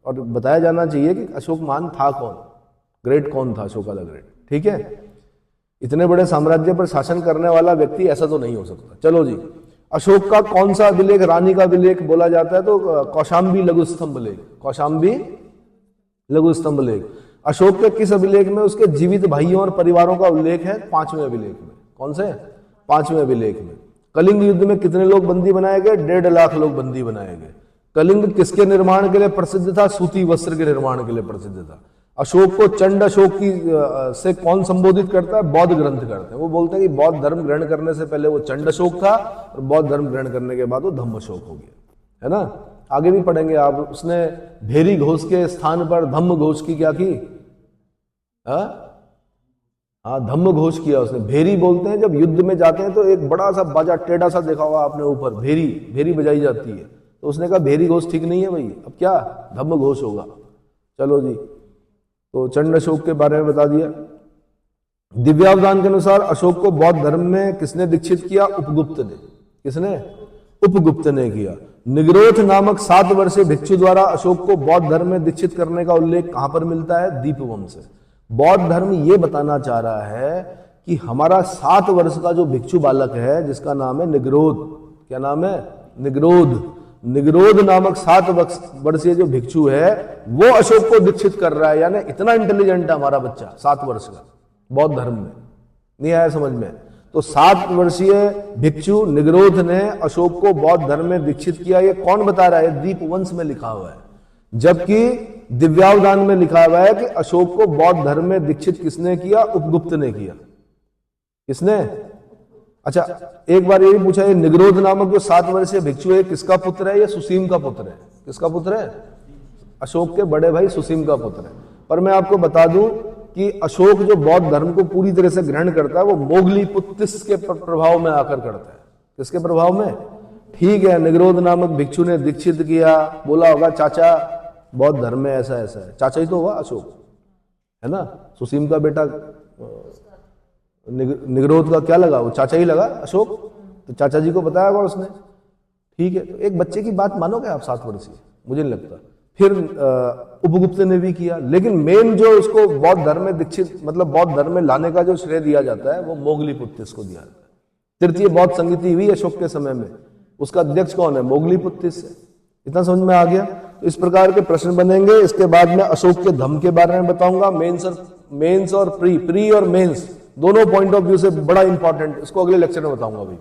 और बताया जाना चाहिए कि अशोक महान था कौन, ग्रेट कौन था, अशोका द ग्रेट। ठीक है, इतने बड़े साम्राज्य पर शासन करने वाला व्यक्ति ऐसा तो नहीं हो सकता। चलो जी, अशोक का कौन सा अभिलेख रानी का अभिलेख बोला जाता है? तो कौशाम्बी लघु स्तंभ लेख, कौशाम्बी लघु स्तंभ लेख। अशोक के किस अभिलेख में उसके जीवित भाइयों और परिवारों का उल्लेख है? 5वें अभिलेख में। कौन से? 5वें अभिलेख में। कलिंग युद्ध में कितने लोग बंदी बनाए गए? 1.5 लाख लोग बंदी बनाए गए। कलिंग किसके निर्माण के लिए प्रसिद्ध था? सूती वस्त्र के निर्माण के लिए प्रसिद्ध था। अशोक को चंड अशोक की से कौन संबोधित करता है? बौद्ध ग्रंथ करते हैं। वो बोलते हैं कि बौद्ध धर्म ग्रहण करने से पहले वो चंड अशोक था, और बौद्ध धर्म ग्रहण करने के बाद वो धम्म अशोक हो गया, है ना। आगे भी पढ़ेंगे आप। उसने भेरी घोष के स्थान पर धम्म घोष की क्या की? हाँ, धम्म घोष किया उसने। भेरी बोलते हैं जब युद्ध में जाते हैं तो एक बड़ा सा बाजा टेढ़ा सा देखा हुआ आपने ऊपर, भेरी बजाई जाती है। तो उसने कहा भेरी घोष ठीक नहीं है भाई, अब क्या धम्म घोष होगा। चलो जी, तो चंड अशोक के बारे में बता दिया। दिव्यावधान के अनुसार अशोक को बौद्ध धर्म में किसने दीक्षित किया? उपगुप्त ने। किसने? उपगुप्त ने किया। निग्रोध नामक 7 वर्षीय भिक्षु द्वारा अशोक को बौद्ध धर्म में दीक्षित करने का उल्लेख कहां पर मिलता है? दीपवंश से। बौद्ध धर्म ये बताना चाह रहा है कि हमारा 7 वर्ष का जो भिक्षु बालक है जिसका नाम है निग्रोध, क्या नाम है? निग्रोध नामक 7 वर्षीय जो भिक्षु है वो अशोक को दीक्षित कर रहा है। यानी इतना इंटेलिजेंट है हमारा बच्चा 7 वर्ष का, बौद्ध धर्म में। नहीं आया समझ में? तो 7 वर्षीय भिक्षु निग्रोध ने अशोक को बौद्ध धर्म में दीक्षित किया। ये कौन बता रहा है? दीपवंश में लिखा हुआ है। जबकि दिव्यावधान में लिखा हुआ है कि अशोक को बौद्ध धर्म में दीक्षित किसने किया? उपगुप्त ने किया। किसने? अच्छा, एक बार ये भी पूछा, ये निग्रोध नामक जो 7 वर्षीय भिक्षु है किसका पुत्र है? ये सुसीम का पुत्र है। किसका पुत्र है? अशोक के बड़े भाई सुसीम का पुत्र है। पर मैं आपको बता दूं, कि अशोक जो बौद्ध धर्म को पूरी तरह से ग्रहण करता है वो मोगलीपुत्तिस के प्रभाव में आकर करता है। किसके प्रभाव में? ठीक है, निगरोध नामक भिक्षु ने दीक्षित किया, बोला होगा चाचा बौद्ध धर्म में ऐसा ऐसा है, चाचा ही तो हुआ अशोक, है ना। सुसीम का बेटा निगरोध का क्या लगा? वो चाचा ही लगा अशोक, तो चाचा जी को बताया होगा उसने। ठीक है, तो एक बच्चे की बात मानोगे आप 7 वर्षीय? मुझे नहीं लगता। फिर उपगुप्त ने भी किया, लेकिन मेन जो उसको बौद्ध धर्म में दीक्षित मतलब बौद्ध धर्म में लाने का जो श्रेय दिया जाता है वो मोगलीपुत्तिस को दिया जाता है। तृतीय बौद्ध संगति हुई अशोक के समय में, उसका अध्यक्ष कौन है? मोगलीपुत्तिस है। इतना समझ में आ गया? तो इस प्रकार के प्रश्न बनेंगे। इसके बाद में अशोक के धम्म के बारे में बताऊंगा, मेंस और प्री और मेंस दोनों पॉइंट ऑफ व्यू से बड़ा इंपॉर्टेंट, इसको अगले लेक्चर में बताऊंगा भाई।